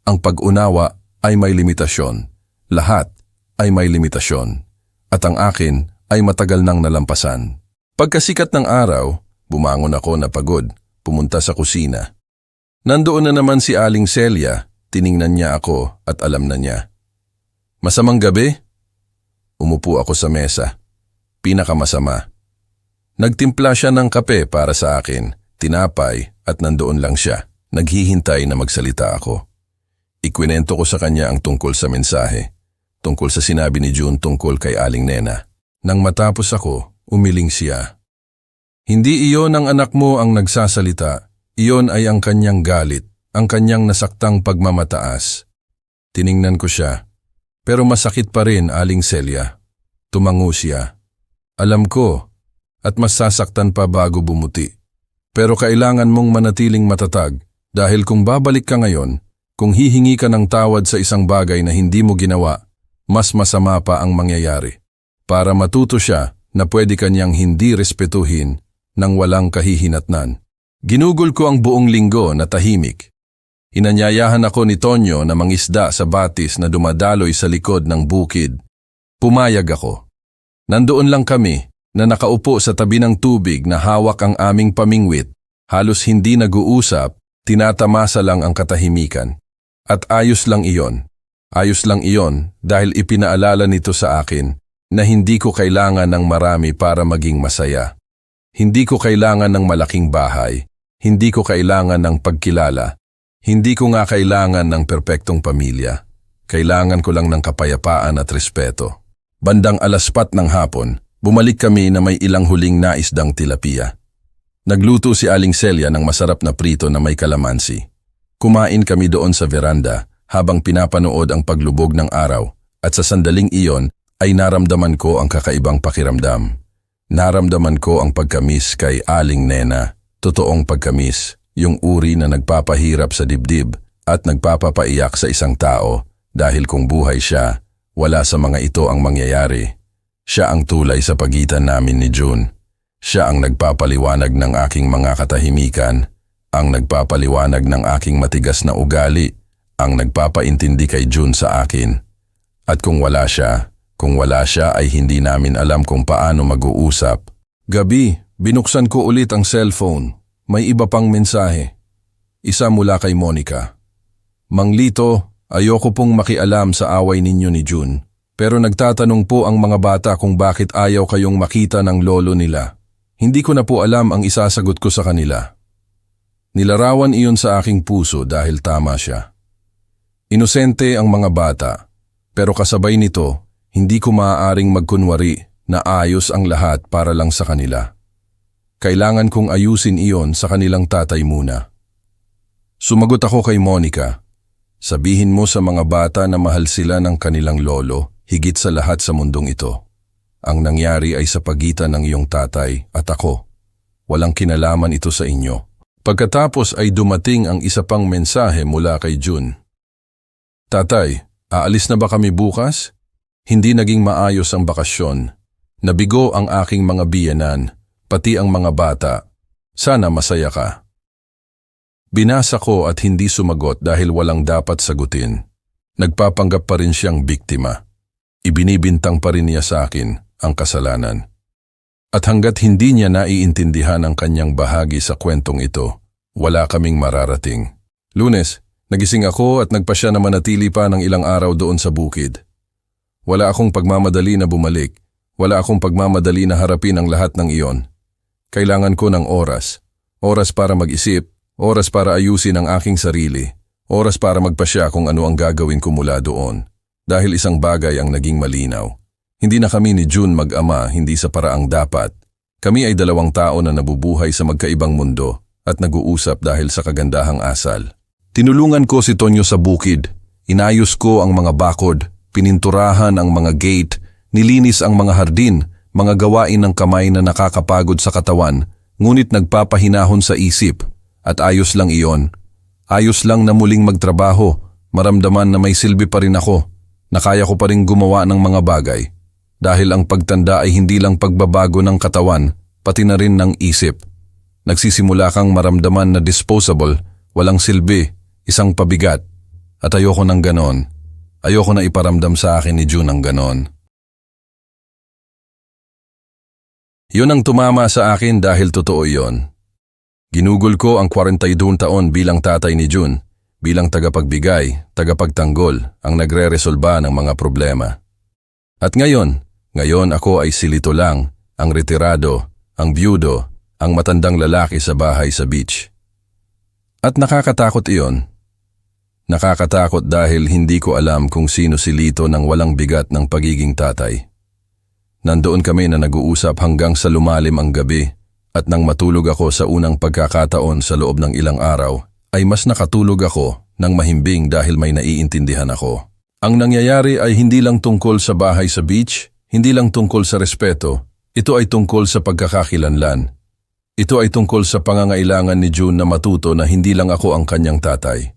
ang pag-unawa ay may limitasyon, lahat ay may limitasyon, at ang akin ay matagal nang nalampasan. Pagkasikat ng araw, bumangon ako na pagod, pumunta sa kusina. Nandoon na naman si Aling Celia, tiningnan niya ako at alam na niya. "Masamang gabi?" Umupo ako sa mesa. Pinakamasama. Nagtimpla siya ng kape para sa akin, tinapay at nandoon lang siya. Naghihintay na magsalita ako. Ikwinento ko sa kanya ang tungkol sa mensahe, tungkol sa sinabi ni June tungkol kay Aling Nena. Nang matapos ako, umiling siya. "Hindi iyon ang anak mo ang nagsasalita, iyon ay ang kanyang galit, ang kanyang nasaktang pagmamataas." Tiningnan ko siya, pero masakit pa rin, Aling Celia. Tumango siya. "Alam ko, at mas sasaktan pa bago bumuti. Pero kailangan mong manatiling matatag dahil kung babalik ka ngayon, kung hihingi ka ng tawad sa isang bagay na hindi mo ginawa, mas masama pa ang mangyayari. Para matuto siya na pwede kanyang hindi respetuhin nang walang kahihinatnan." Ginugol ko ang buong linggo na tahimik. Inanyayahan ako ni Tonyo na mangisda sa batis na dumadaloy sa likod ng bukid. Pumayag ako. Nandoon lang kami na nakaupo sa tabi ng tubig na hawak ang aming pamingwit, halos hindi nag-uusap, tinatamasa lang ang katahimikan. At ayos lang iyon. Ayos lang iyon dahil ipinaalala nito sa akin na hindi ko kailangan ng marami para maging masaya. Hindi ko kailangan ng malaking bahay, hindi ko kailangan ng pagkilala, hindi ko nga kailangan ng perpektong pamilya. Kailangan ko lang ng kapayapaan at respeto. Bandang 4:00 ng hapon, bumalik kami na may ilang huling naisdang tilapia. Nagluto si Aling Celia ng masarap na prito na may kalamansi. Kumain kami doon sa veranda habang pinapanood ang paglubog ng araw at sa sandaling iyon ay naramdaman ko ang kakaibang pakiramdam. Naramdaman ko ang pagkamis kay Aling Nena, totoong pagkamis, yung uri na nagpapahirap sa dibdib at nagpapapaiyak sa isang tao dahil kung buhay siya, wala sa mga ito ang mangyayari. Siya ang tulay sa pagitan namin ni June. Siya ang nagpapaliwanag ng aking mga katahimikan, ang nagpapaliwanag ng aking matigas na ugali, ang nagpapaintindi kay June sa akin. At kung wala siya ay hindi namin alam kung paano mag-uusap. Gabi, binuksan ko ulit ang cellphone. May iba pang mensahe. Isa mula kay Monica. "Mang Lito, ayoko pong makialam sa away ninyo ni June. Pero nagtatanong po ang mga bata kung bakit ayaw kayong makita ng lolo nila. Hindi ko na po alam ang isasagot ko sa kanila." Nilarawan iyon sa aking puso dahil tama siya. Inosente ang mga bata, pero kasabay nito, hindi ko maaaring magkunwari na ayos ang lahat para lang sa kanila. Kailangan kong ayusin iyon sa kanilang tatay muna. Sumagot ako kay Monica. "Sabihin mo sa mga bata na mahal sila ng kanilang lolo higit sa lahat sa mundong ito. Ang nangyari ay sa pagitan ng iyong tatay at ako. Walang kinalaman ito sa inyo." Pagkatapos ay dumating ang isa pang mensahe mula kay June. "Tatay, aalis na ba kami bukas? Hindi naging maayos ang bakasyon. Nabigo ang aking mga biyenan, pati ang mga bata. Sana masaya ka." Binasa ko at hindi sumagot dahil walang dapat sagutin. Nagpapanggap pa rin siyang biktima. Ibinibintang pa rin niya sa akin ang kasalanan. At hanggat hindi niya naiintindihan ang kanyang bahagi sa kwentong ito, wala kaming mararating. Lunes, nagising ako at nagpasya na manatili pa ng ilang araw doon sa bukid. Wala akong pagmamadali na bumalik. Wala akong pagmamadali na harapin ang lahat ng iyon. Kailangan ko ng oras. Oras para mag-isip. Oras para ayusin ang aking sarili. Oras para magpasya kung ano ang gagawin ko mula doon. Dahil isang bagay ang naging malinaw. Hindi na kami ni June mag-ama, hindi sa paraang dapat. Kami ay dalawang tao na nabubuhay sa magkaibang mundo at nag-uusap dahil sa kagandahang asal. Tinulungan ko si Tonyo sa bukid. Inayos ko ang mga bakod, pininturahan ang mga gate, nilinis ang mga hardin, mga gawain ng kamay na nakakapagod sa katawan, ngunit nagpapahinahon sa isip. At ayos lang iyon. Ayos lang na muling magtrabaho, maramdaman na may silbi pa rin ako, na kaya ko pa rin gumawa ng mga bagay. Dahil ang pagtanda ay hindi lang pagbabago ng katawan, pati na rin ng isip. Nagsisimula kang maramdaman na disposable, walang silbi, isang pabigat. At ayoko ng ganon. Ayoko na iparamdam sa akin ni June ang ganon. Yun ang tumama sa akin dahil totoo yon. Ginugol ko ang 42 taon bilang tatay ni June, bilang tagapagbigay, tagapagtanggol, ang nagre-resolba ng mga problema. At ngayon ako ay silito lang, ang retirado, ang byudo, ang matandang lalaki sa bahay sa beach. At nakakatakot iyon. Nakakatakot dahil hindi ko alam kung sino si Lito ng walang bigat ng pagiging tatay. Nandoon kami na nag-uusap hanggang sa lumalim ang gabi. At nang matulog ako sa unang pagkakataon sa loob ng ilang araw, ay mas nakatulog ako ng mahimbing dahil may naiintindihan ako. Ang nangyayari ay hindi lang tungkol sa bahay sa beach, hindi lang tungkol sa respeto, ito ay tungkol sa pagkakakilanlan. Ito ay tungkol sa pangangailangan ni June na matuto na hindi lang ako ang kanyang tatay.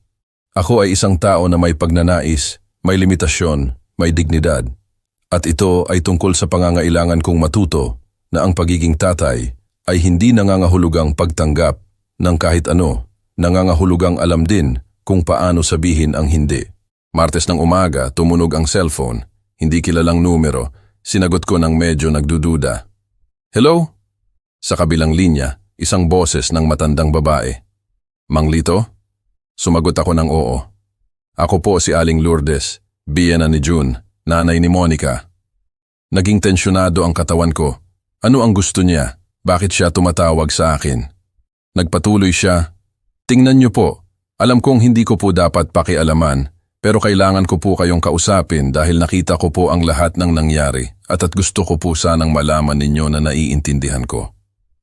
Ako ay isang tao na may pagnanais, may limitasyon, may dignidad. At ito ay tungkol sa pangangailangan kong matuto na ang pagiging tatay ay hindi nangangahulugang pagtanggap ng kahit ano, nangangahulugang alam din kung paano sabihin ang hindi. Martes ng umaga, tumunog ang cellphone, hindi kilalang numero, sinagot ko ng medyo nagdududa. Hello? Sa kabilang linya, isang boses ng matandang babae. Mang Lito? Sumagot ako ng oo. Ako po si Aling Lourdes, biyena ni June, nanay ni Monica. Naging tensyonado ang katawan ko. Ano ang gusto niya? Bakit siya tumatawag sa akin? Nagpatuloy siya. Tingnan niyo po, alam kong hindi ko po dapat pakialaman, pero kailangan ko po kayong kausapin dahil nakita ko po ang lahat ng nangyari at gusto ko po sanang malaman ninyo na naiintindihan ko.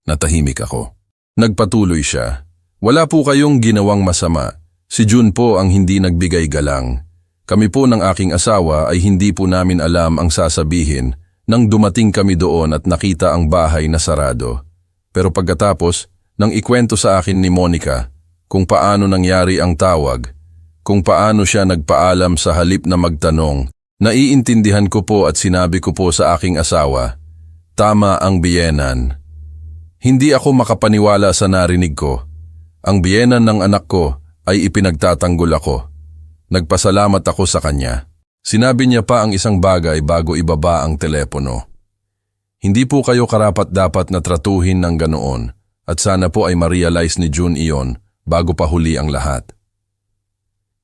Natahimik ako. Nagpatuloy siya. Wala po kayong ginawang masama. Si June po ang hindi nagbigay galang. Kami po ng aking asawa ay hindi po namin alam ang sasabihin nang dumating kami doon at nakita ang bahay na sarado. Pero pagkatapos, nang ikwento sa akin ni Monica kung paano nangyari ang tawag, kung paano siya nagpaalam sa halip na magtanong, naiintindihan ko po at sinabi ko po sa aking asawa, tama ang biyenan. Hindi ako makapaniwala sa narinig ko. Ang biyenan ng anak ko ay ipinagtatanggol ako. Nagpasalamat ako sa kanya. Sinabi niya pa ang isang bagay bago ibaba ang telepono. Hindi po kayo karapat-dapat na tratuhin ng ganoon at sana po ay ma-realize ni June iyon bago pa huli ang lahat.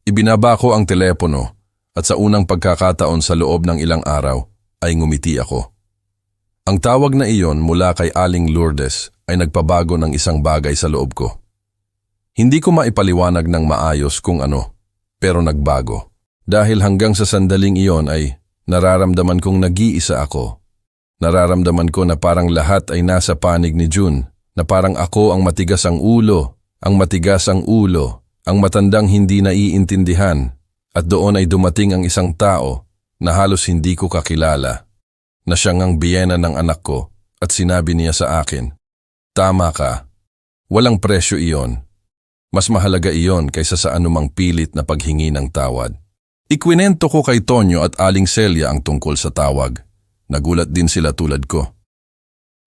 Ibinaba ko ang telepono at sa unang pagkakataon sa loob ng ilang araw ay ngumiti ako. Ang tawag na iyon mula kay Aling Lourdes ay nagpabago ng isang bagay sa loob ko. Hindi ko maipaliwanag ng maayos kung ano, pero nagbago. Dahil hanggang sa sandaling iyon ay nararamdaman kong nag-iisa ako. Nararamdaman ko na parang lahat ay nasa panig ni June, na parang ako ang matigas ang ulo, ang matandang hindi naiintindihan, at doon ay dumating ang isang tao na halos hindi ko kakilala, na siyang ang biyena ng anak ko at sinabi niya sa akin, tama ka, walang presyo iyon. Mas mahalaga iyon kaysa sa anumang pilit na paghingi ng tawad. Ikwinento ko kay Tonyo at Aling Celia ang tungkol sa tawag. Nagulat din sila tulad ko.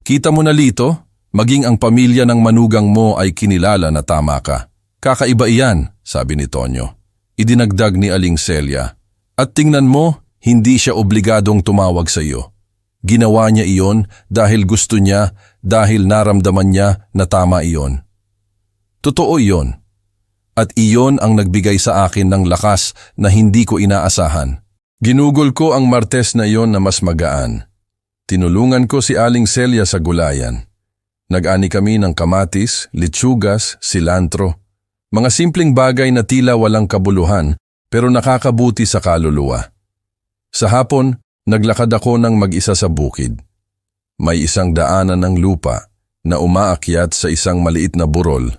Kita mo na Lito, maging ang pamilya ng manugang mo ay kinilala na tama ka. Kakaiba iyan, sabi ni Tonyo. Idinagdag ni Aling Celia. At tingnan mo, hindi siya obligadong tumawag sa iyo. Ginawa niya iyon dahil gusto niya, dahil naramdaman niya na tama iyon. Totoo iyon. At iyon ang nagbigay sa akin ng lakas na hindi ko inaasahan. Ginugol ko ang Martes na iyon na mas magaan. Tinulungan ko si Aling Celia sa gulayan. Nag-ani kami ng kamatis, litsugas, silantro. Mga simpleng bagay na tila walang kabuluhan pero nakakabuti sa kaluluwa. Sa hapon, naglakad ako ng mag-isa sa bukid. May isang daanan ng lupa na umaakyat sa isang maliit na burol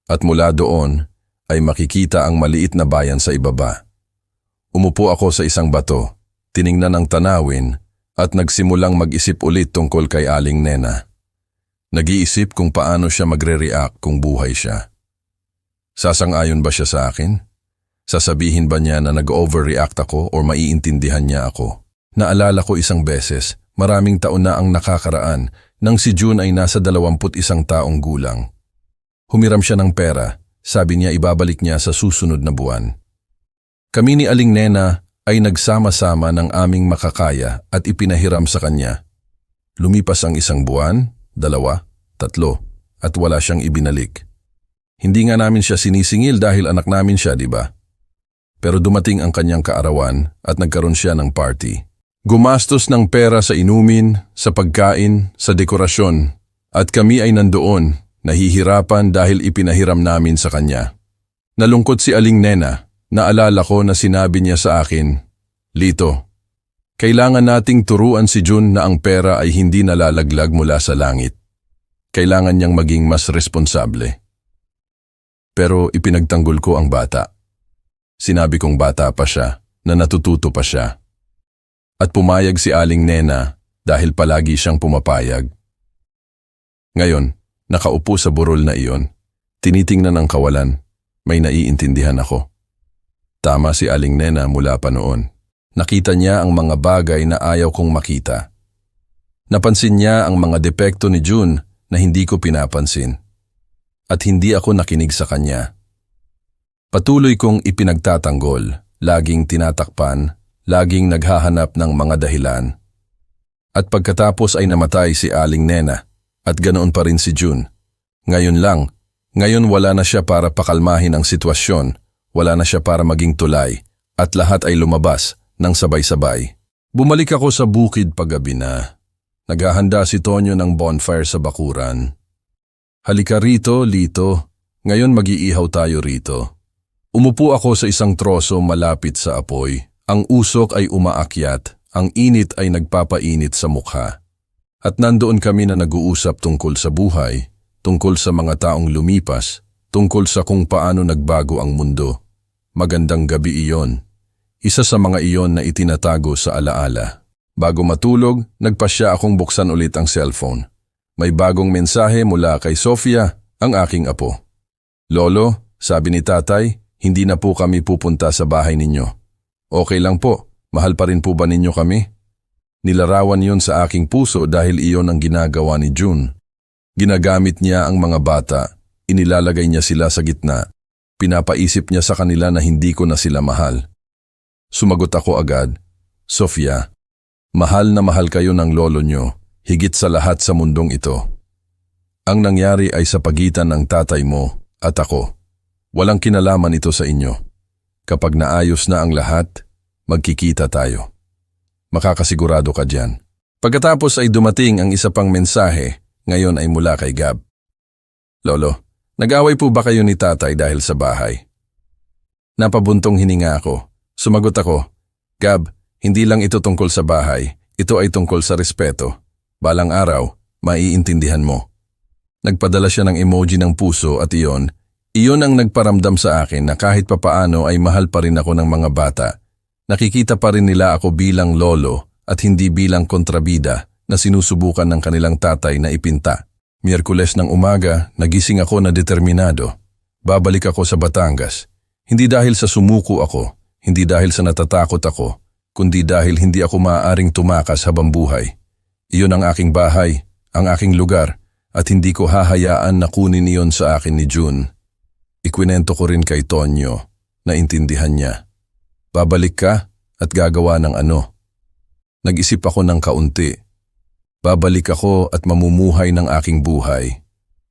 at mula doon ay makikita ang maliit na bayan sa ibaba. Umupo ako sa isang bato, tiningnan ang tanawin at nagsimulang mag-isip ulit tungkol kay Aling Nena. Nag-iisip kung paano siya magre-react kung buhay siya. Sasang-ayon ba siya sa akin? Sasabihin ba niya na nag-overreact ako o maiintindihan niya ako? Naalala ko isang beses, maraming taon na ang nakakaraan nang si June ay nasa 21 taong gulang. Humiram siya ng pera, sabi niya ibabalik niya sa susunod na buwan. Kami ni Aling Nena ay nagsama-sama ng aming makakaya at ipinahiram sa kanya. Lumipas ang 1 buwan, 2, 3 at wala siyang ibinalik. Hindi nga namin siya sinisingil dahil anak namin siya, di ba? Pero dumating ang kanyang kaarawan at nagkaroon siya ng party. Gumastos ng pera sa inumin, sa pagkain, sa dekorasyon at kami ay nandoon, nahihirapan dahil ipinahiram namin sa kanya. Nalungkot si Aling Nena, naalala ko na sinabi niya sa akin, Lito, kailangan nating turuan si June na ang pera ay hindi nalalaglag mula sa langit. Kailangan niyang maging mas responsable. Pero ipinagtanggol ko ang bata. Sinabi kong bata pa siya, na natututo pa siya. At pumayag si Aling Nena dahil palagi siyang pumapayag. Ngayon, nakaupo sa burol na iyon, tinitingnan ang kawalan, may naiintindihan ako. Tama si Aling Nena mula pa noon. Nakita niya ang mga bagay na ayaw kong makita. Napansin niya ang mga depekto ni June na hindi ko pinapansin. At hindi ako nakinig sa kanya. Patuloy kong ipinagtatanggol, laging tinatakpan, laging naghahanap ng mga dahilan. At pagkatapos ay namatay si Aling Nena at ganoon pa rin si June. Ngayon wala na siya para pakalmahin ang sitwasyon, wala na siya para maging tulay, at lahat ay lumabas ng sabay-sabay. Bumalik ako sa bukid paggabi na. Naghahanda si Tonyo ng bonfire sa bakuran. Halika rito, Lito. Ngayon mag-iihaw tayo rito. Umupo ako sa isang troso malapit sa apoy. Ang usok ay umaakyat, ang init ay nagpapainit sa mukha. At nandoon kami na nag-uusap tungkol sa buhay, tungkol sa mga taong lumipas, tungkol sa kung paano nagbago ang mundo. Magandang gabi iyon. Isa sa mga iyon na itinatago sa alaala. Bago matulog, nagpasya akong buksan ulit ang cellphone. May bagong mensahe mula kay Sofia, ang aking apo. Lolo, sabi ni tatay, hindi na po kami pupunta sa bahay ninyo. Okay lang po, mahal pa rin po ba ninyo kami? Nilarawan yun sa aking puso dahil iyon ang ginagawa ni June. Ginagamit niya ang mga bata, inilalagay niya sila sa gitna. Pinapaisip niya sa kanila na hindi ko na sila mahal. Sumagot ako agad, Sofia, mahal na mahal kayo ng lolo nyo. Higit sa lahat sa mundong ito. Ang nangyari ay sa pagitan ng tatay mo at ako. Walang kinalaman ito sa inyo. Kapag naayos na ang lahat, magkikita tayo. Makakasigurado ka dyan. Pagkatapos ay dumating ang isa pang mensahe, ngayon ay mula kay Gab. Lolo, nag-away po ba kayo ni tatay dahil sa bahay? Napabuntong hininga ako. Sumagot ako, Gab, hindi lang ito tungkol sa bahay, ito ay tungkol sa respeto. Balang araw, maiintindihan mo. Nagpadala siya ng emoji ng puso at iyon ang nagparamdam sa akin na kahit papaano ay mahal pa rin ako ng mga bata. Nakikita pa rin nila ako bilang lolo at hindi bilang kontrabida na sinusubukan ng kanilang tatay na ipinta. Miyerkules ng umaga, nagising ako na determinado. Babalik ako sa Batangas. Hindi dahil sa sumuko ako, hindi dahil sa natatakot ako, kundi dahil hindi ako maaaring tumakas habang buhay. Iyon ang aking bahay, ang aking lugar, at hindi ko hahayaan na kunin iyon sa akin ni June. Ikwinento ko rin kay Tonyo, naintindihan niya. Babalik ka at gagawa ng ano. Nag-isip ako ng kaunti. Babalik ako at mamumuhay ng aking buhay.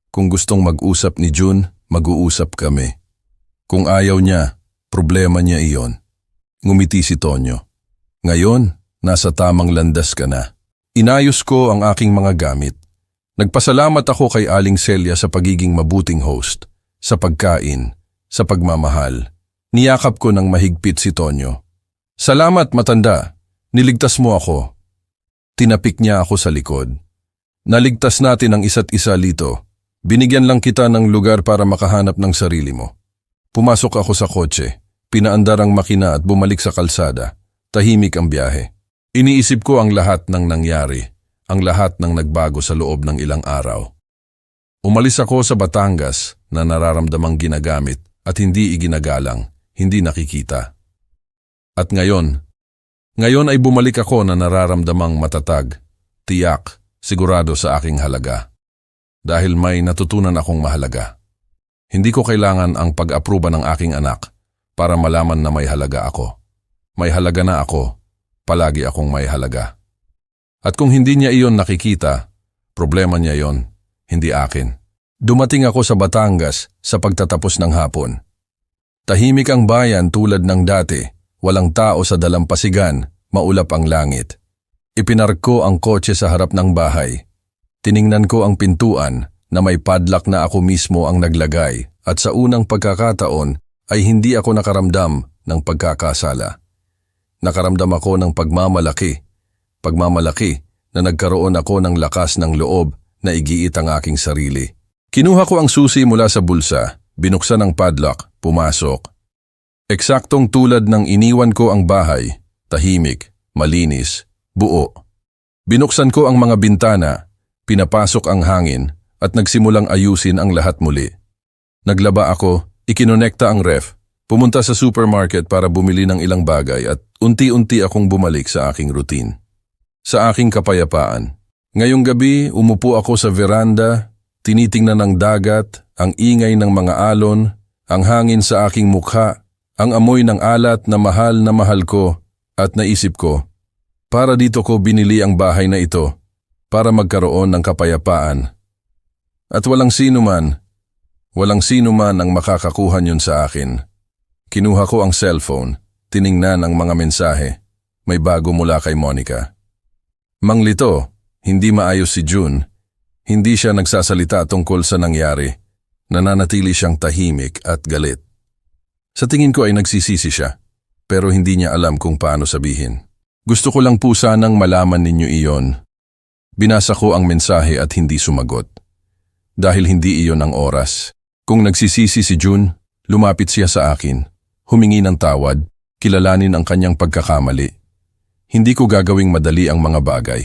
Kung gustong mag-usap ni June, mag-uusap kami. Kung ayaw niya, problema niya iyon. Ngumiti si Tonyo. Ngayon, nasa tamang landas ka na. Inayos ko ang aking mga gamit. Nagpasalamat ako kay Aling Celia sa pagiging mabuting host, sa pagkain, sa pagmamahal. Niyakap ko ng mahigpit si Tonyo. Salamat, matanda. Niligtas mo ako. Tinapik niya ako sa likod. Naligtas natin ang isa't isa, Lito. Binigyan lang kita ng lugar para makahanap ng sarili mo. Pumasok ako sa kotse, pinaandar ang makina at bumalik sa kalsada. Tahimik ang biyahe. Iniisip ko ang lahat ng nangyari, ang lahat ng nagbago sa loob ng ilang araw. Umalis ako sa Batangas na nararamdamang ginagamit at hindi iginagalang, hindi nakikita. At ngayon ay bumalik ako na nararamdamang matatag, tiyak, sigurado sa aking halaga. Dahil may natutunan akong mahalaga. Hindi ko kailangan ang pag-aproba ng aking anak para malaman na may halaga ako. May halaga na ako, palagi akong may halaga. At kung hindi niya iyon nakikita, problema niya iyon, hindi akin. Dumating ako sa Batangas sa pagtatapos ng hapon. Tahimik ang bayan tulad ng dati, walang tao sa dalampasigan, maulap ang langit. Ipinark ko ang kotse sa harap ng bahay. Tiningnan ko ang pintuan na may padlock na ako mismo ang naglagay at sa unang pagkakataon ay hindi ako nakaramdam ng pagkakasala. Nakaramdam ako ng pagmamalaki na nagkaroon ako ng lakas ng loob na igiit ang aking sarili. Kinuha ko ang susi mula sa bulsa, binuksan ang padlock, pumasok. Eksaktong tulad ng iniwan ko ang bahay, tahimik, malinis, buo. Binuksan ko ang mga bintana, pinapasok ang hangin at nagsimulang ayusin ang lahat muli. Naglaba ako, ikinonekta ang ref, pumunta sa supermarket para bumili ng ilang bagay at unti-unti akong bumalik sa aking routine. Sa aking kapayapaan. Ngayong gabi, umupo ako sa veranda, tinitingnan ang dagat, ang ingay ng mga alon, ang hangin sa aking mukha, ang amoy ng alat na mahal ko at naisip ko, para dito ko binili ang bahay na ito, para magkaroon ng kapayapaan. At walang sino man ang makakakuha niyon sa akin. Kinuha ko ang cellphone, tiningnan ang mga mensahe. May bago mula kay Monica. Mang Lito, hindi maayos si June. Hindi siya nagsasalita tungkol sa nangyari. Nananatili siyang tahimik at galit. Sa tingin ko ay nagsisisi siya, pero hindi niya alam kung paano sabihin. Gusto ko lang po sanang malaman ninyo iyon. Binasa ko ang mensahe at hindi sumagot. Dahil hindi iyon ang oras. Kung nagsisisi si June, lumapit siya sa akin. Humingi ng tawad, kilalanin ang kanyang pagkakamali. Hindi ko gagawing madali ang mga bagay.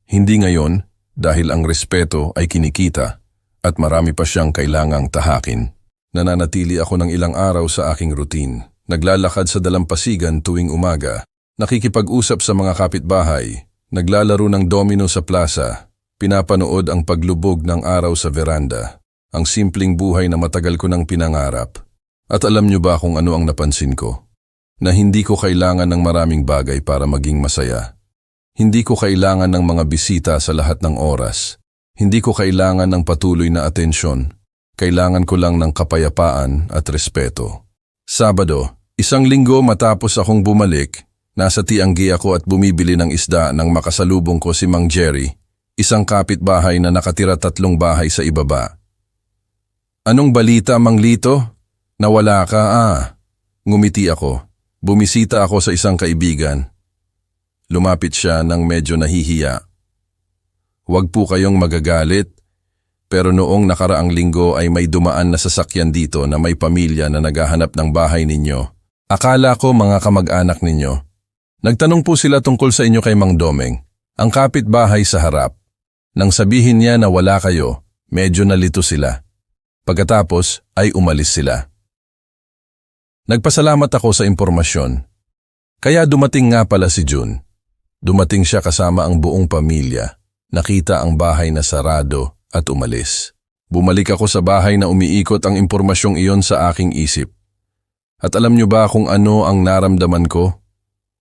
Hindi ngayon dahil ang respeto ay kinikita at marami pa siyang kailangang tahakin. Nananatili ako ng ilang araw sa aking routine. Naglalakad sa dalampasigan tuwing umaga, nakikipag-usap sa mga kapitbahay, naglalaro ng domino sa plaza, pinapanood ang paglubog ng araw sa veranda. Ang simpleng buhay na matagal ko nang pinangarap. At alam niyo ba kung ano ang napansin ko? Na hindi ko kailangan ng maraming bagay para maging masaya. Hindi ko kailangan ng mga bisita sa lahat ng oras. Hindi ko kailangan ng patuloy na atensyon. Kailangan ko lang ng kapayapaan at respeto. Sabado, 1 linggo matapos akong bumalik, nasa Tianggi ako at bumibili ng isda nang makasalubong ko si Mang Jerry, isang kapitbahay na nakatira 3 bahay sa ibaba. Anong balita, Mang Lito? Nawala ka, Ngumiti ako. Bumisita ako sa isang kaibigan. Lumapit siya nang medyo nahihiya. Huwag po kayong magagalit, pero noong nakaraang linggo ay may dumaan na sasakyan dito na may pamilya na naghahanap ng bahay ninyo. Akala ko mga kamag-anak ninyo. Nagtanong po sila tungkol sa inyo kay Mang Domeng, ang kapitbahay sa harap. Nang sabihin niya na wala kayo, medyo nalito sila. Pagkatapos ay umalis sila. Nagpasalamat ako sa impormasyon. Kaya dumating nga pala si June. Dumating siya kasama ang buong pamilya. Nakita ang bahay na sarado at umalis. Bumalik ako sa bahay na umiikot ang impormasyong iyon sa aking isip. At alam niyo ba kung ano ang naramdaman ko?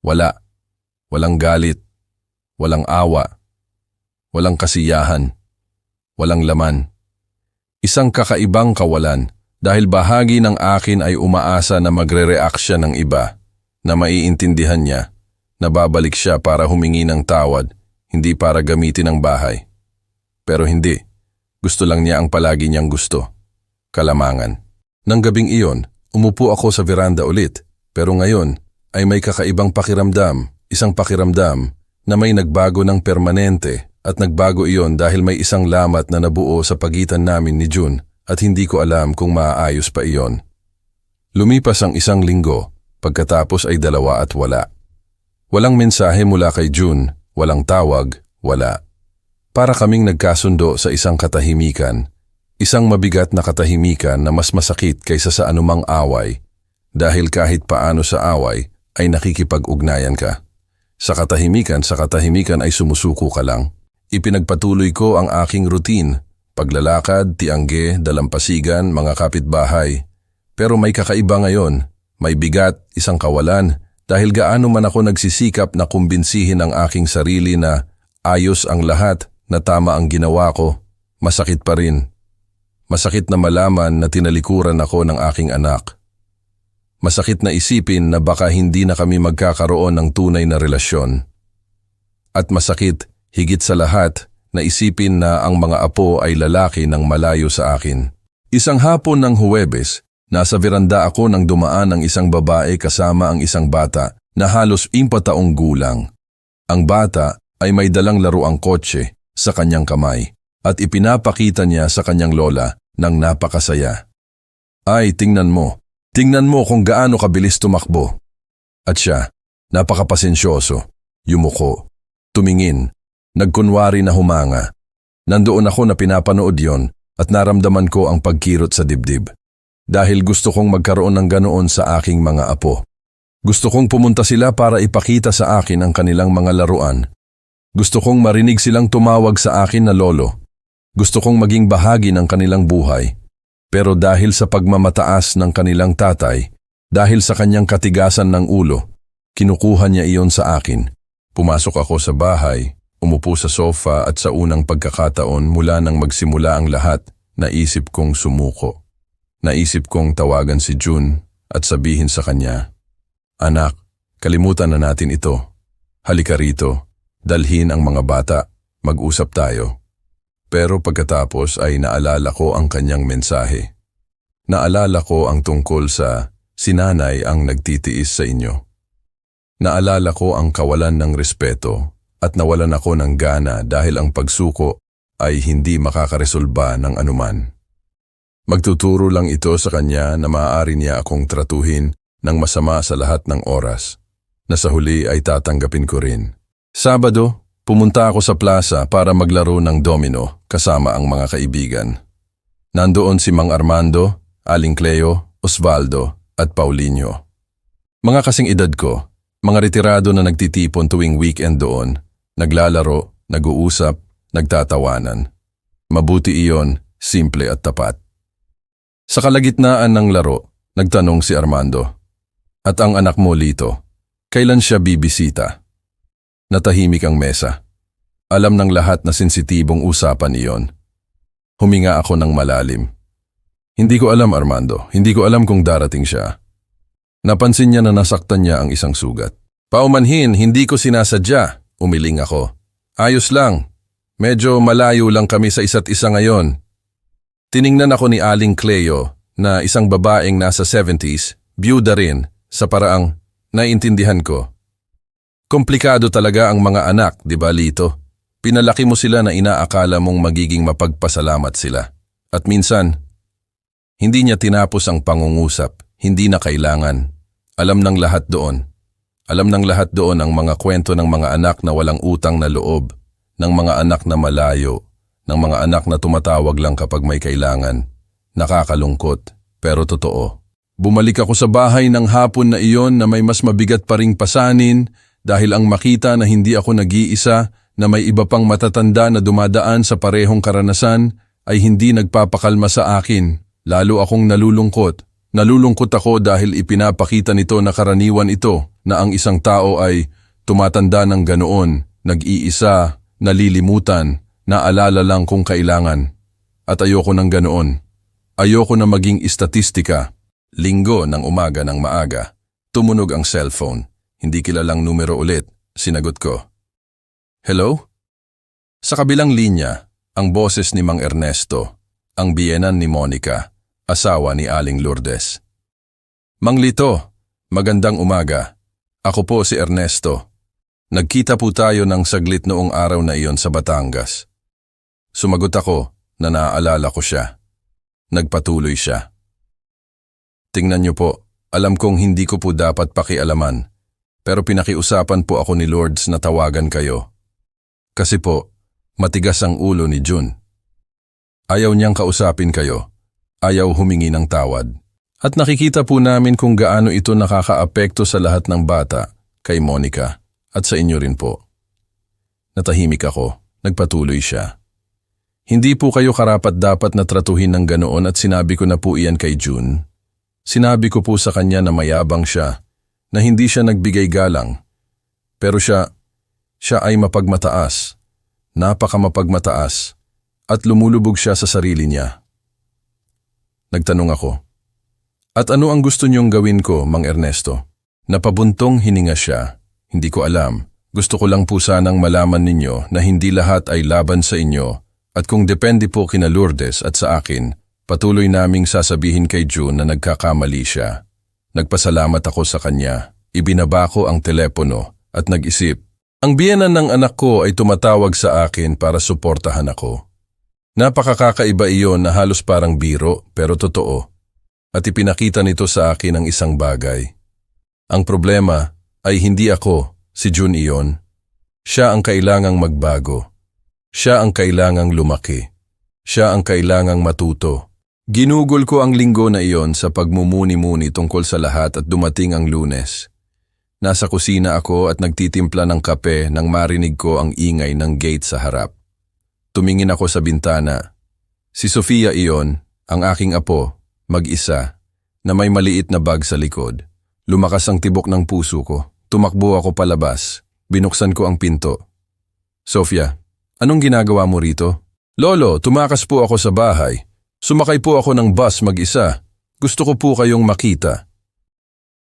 Wala. Walang galit. Walang awa. Walang kasiyahan. Walang laman. Isang kakaibang kawalan dahil bahagi ng akin ay umaasa na magre-react siya ng iba, na maiintindihan niya, na babalik siya para humingi ng tawad, hindi para gamitin ang bahay. Pero hindi. Gusto lang niya ang palagi niyang gusto. Kalamangan. Nang gabing iyon, umupo ako sa veranda ulit, pero ngayon ay may kakaibang pakiramdam, isang pakiramdam na may nagbago ng permanente at nagbago iyon dahil may isang lamat na nabuo sa pagitan namin ni June at hindi ko alam kung maaayos pa iyon. Lumipas ang 1 linggo, pagkatapos ay 2 at wala. Walang mensahe mula kay June, walang tawag, wala. Para kaming nagkasundo sa isang katahimikan, isang mabigat na katahimikan na mas masakit kaysa sa anumang away, dahil kahit paano sa away ay nakikipag-ugnayan ka. Sa katahimikan ay sumusuko ka lang. Ipinagpatuloy ko ang aking routine, paglalakad, tiangge, dalampasigan, mga kapitbahay. Pero may kakaiba ngayon, may bigat, isang kawalan, dahil gaano man ako nagsisikap na kumbinsihin ang aking sarili na ayos ang lahat, na tama ang ginawa ko, masakit pa rin. Masakit na malaman na tinalikuran ako ng aking anak. Masakit na isipin na baka hindi na kami magkakaroon ng tunay na relasyon. At masakit, higit sa lahat, na isipin na ang mga apo ay lalaki ng malayo sa akin. Isang hapon ng Huwebes, nasa veranda ako nang dumaan ang isang babae kasama ang isang bata na halos 4 taong gulang. Ang bata ay may dalang laruang kotse sa kanyang kamay at ipinapakita niya sa kanyang lola ng napakasaya. Ay, tingnan mo kung gaano kabilis tumakbo. At siya, napakapasensyoso, yumuko, tumingin, nagkunwari na humanga. Nandoon ako na pinapanood yon at naramdaman ko ang pagkirot sa dibdib. Dahil gusto kong magkaroon ng ganoon sa aking mga apo. Gusto kong pumunta sila para ipakita sa akin ang kanilang mga laruan. Gusto kong marinig silang tumawag sa akin na lolo. Gusto kong maging bahagi ng kanilang buhay. Pero dahil sa pagmamataas ng kanilang tatay, dahil sa kanyang katigasan ng ulo, kinukuha niya iyon sa akin. Pumasok ako sa bahay, umupo sa sofa at sa unang pagkakataon mula nang magsimula ang lahat, naisip kong sumuko. Naisip kong tawagan si June at sabihin sa kanya, "Anak, kalimutan na natin ito. Halika rito. Dalhin ang mga bata, mag-usap tayo." Pero pagkatapos ay naalala ko ang kanyang mensahe. Naalala ko ang tungkol sa sinanay ang nagtitiis sa inyo. Naalala ko ang kawalan ng respeto at nawalan ako ng gana dahil ang pagsuko ay hindi makakaresolba ng anuman. Magtuturo lang ito sa kanya na maaari niya akong tratuhin ng masama sa lahat ng oras, na sa huli ay tatanggapin ko rin. Sabado, pumunta ako sa plaza para maglaro ng domino kasama ang mga kaibigan. Nandoon si Mang Armando, Aling Cleo, Osvaldo at Paulinho. Mga kasing edad ko, mga retirado na nagtitipon tuwing weekend doon, naglalaro, nag-uusap, nagtatawanan. Mabuti iyon, simple at tapat. Sa kalagitnaan ng laro, nagtanong si Armando, "At ang anak mo, Lito, kailan siya bibisita?" Natahimik ang mesa. Alam ng lahat na sensitibong usapan iyon. Huminga ako ng malalim. "Hindi ko alam, Armando. Hindi ko alam kung darating siya." Napansin niya na nasaktan niya ang isang sugat. "Paumanhin, hindi ko sinasadya," umiling ako. "Ayos lang. Medyo malayo lang kami sa isa't isa ngayon." Tiningnan ako ni Aling Cleo na isang babaeng nasa 70s, byuda rin, sa paraang naiintindihan ko. Komplikado talaga ang mga anak, di ba, Lito? Pinalaki mo sila na inaakala mong magiging mapagpasalamat sila. At minsan, hindi niya tinapos ang pangungusap, hindi na kailangan. Alam ng lahat doon. Alam ng lahat doon ang mga kwento ng mga anak na walang utang na loob, ng mga anak na malayo, ng mga anak na tumatawag lang kapag may kailangan. Nakakalungkot, pero totoo. Bumalik ako sa bahay ng hapon na iyon na may mas mabigat pa ring pasanin, dahil ang makita na hindi ako nag-iisa, na may iba pang matatanda na dumadaan sa parehong karanasan, ay hindi nagpapakalma sa akin. Lalo akong nalulungkot. Nalulungkot ako dahil ipinapakita nito na karaniwan ito na ang isang tao ay tumatanda ng ganoon, nag-iisa, nalilimutan, naalala lang kung kailangan. At ayoko ng ganoon. Ayoko na maging istatistika. Linggo ng umaga ng maaga. Tumunog ang cellphone. Hindi kilalang numero ulit. Sinagot ko. Hello? Sa kabilang linya, ang boses ni Mang Ernesto, ang biyenan ni Monica, asawa ni Aling Lourdes. Mang Lito, magandang umaga. Ako po si Ernesto. Nagkita po tayo ng saglit noong araw na iyon sa Batangas. Sumagot ako na naaalala ko siya. Nagpatuloy siya. Tingnan niyo po, alam kong hindi ko po dapat pakialaman, pero pinakiusapan po ako ni Lourdes na tawagan kayo. Kasi po, matigas ang ulo ni June. Ayaw niyang kausapin kayo. Ayaw humingi ng tawad. At nakikita po namin kung gaano ito nakakaapekto sa lahat ng bata, kay Monica, at sa inyo rin po. Natahimik ako, nagpatuloy siya. Hindi po kayo karapat-dapat na tratuhin ng ganoon at sinabi ko na po iyan kay June. Sinabi ko po sa kanya na mayabang siya, na hindi siya nagbigay galang. Pero siya ay mapagmataas, napakamapagmataas, at lumulubog siya sa sarili niya. Nagtanong ako, at ano ang gusto niyong gawin ko, Mang Ernesto? Napabuntong hininga siya. Hindi ko alam. Gusto ko lang po sanang malaman ninyo na hindi lahat ay laban sa inyo at kung depende po kina Lourdes at sa akin, patuloy naming sasabihin kay June na nagkakamali siya. Nagpasalamat ako sa kanya. Ibinaba ko ang telepono at nag-isip. Ang biyenan ng anak ko ay tumatawag sa akin para suportahan ako. Napakakaiba iyon na halos parang biro pero totoo. At ipinakita nito sa akin ang isang bagay. Ang problema ay hindi ako, si June iyon. Siya ang kailangang magbago. Siya ang kailangang lumaki. Siya ang kailangang matuto. Ginugol ko ang linggo na iyon sa pagmumuni-muni tungkol sa lahat at dumating ang Lunes. Nasa kusina ako at nagtitimpla ng kape nang marinig ko ang ingay ng gate sa harap. Tumingin ako sa bintana. Si Sofia iyon, ang aking apo, mag-isa, na may maliit na bag sa likod. Lumakas ang tibok ng puso ko. Tumakbo ako palabas. Binuksan ko ang pinto. Sofia, anong ginagawa mo rito? Lolo, tumakas po ako sa bahay. Sumakay po ako ng bus mag-isa. Gusto ko po kayong makita.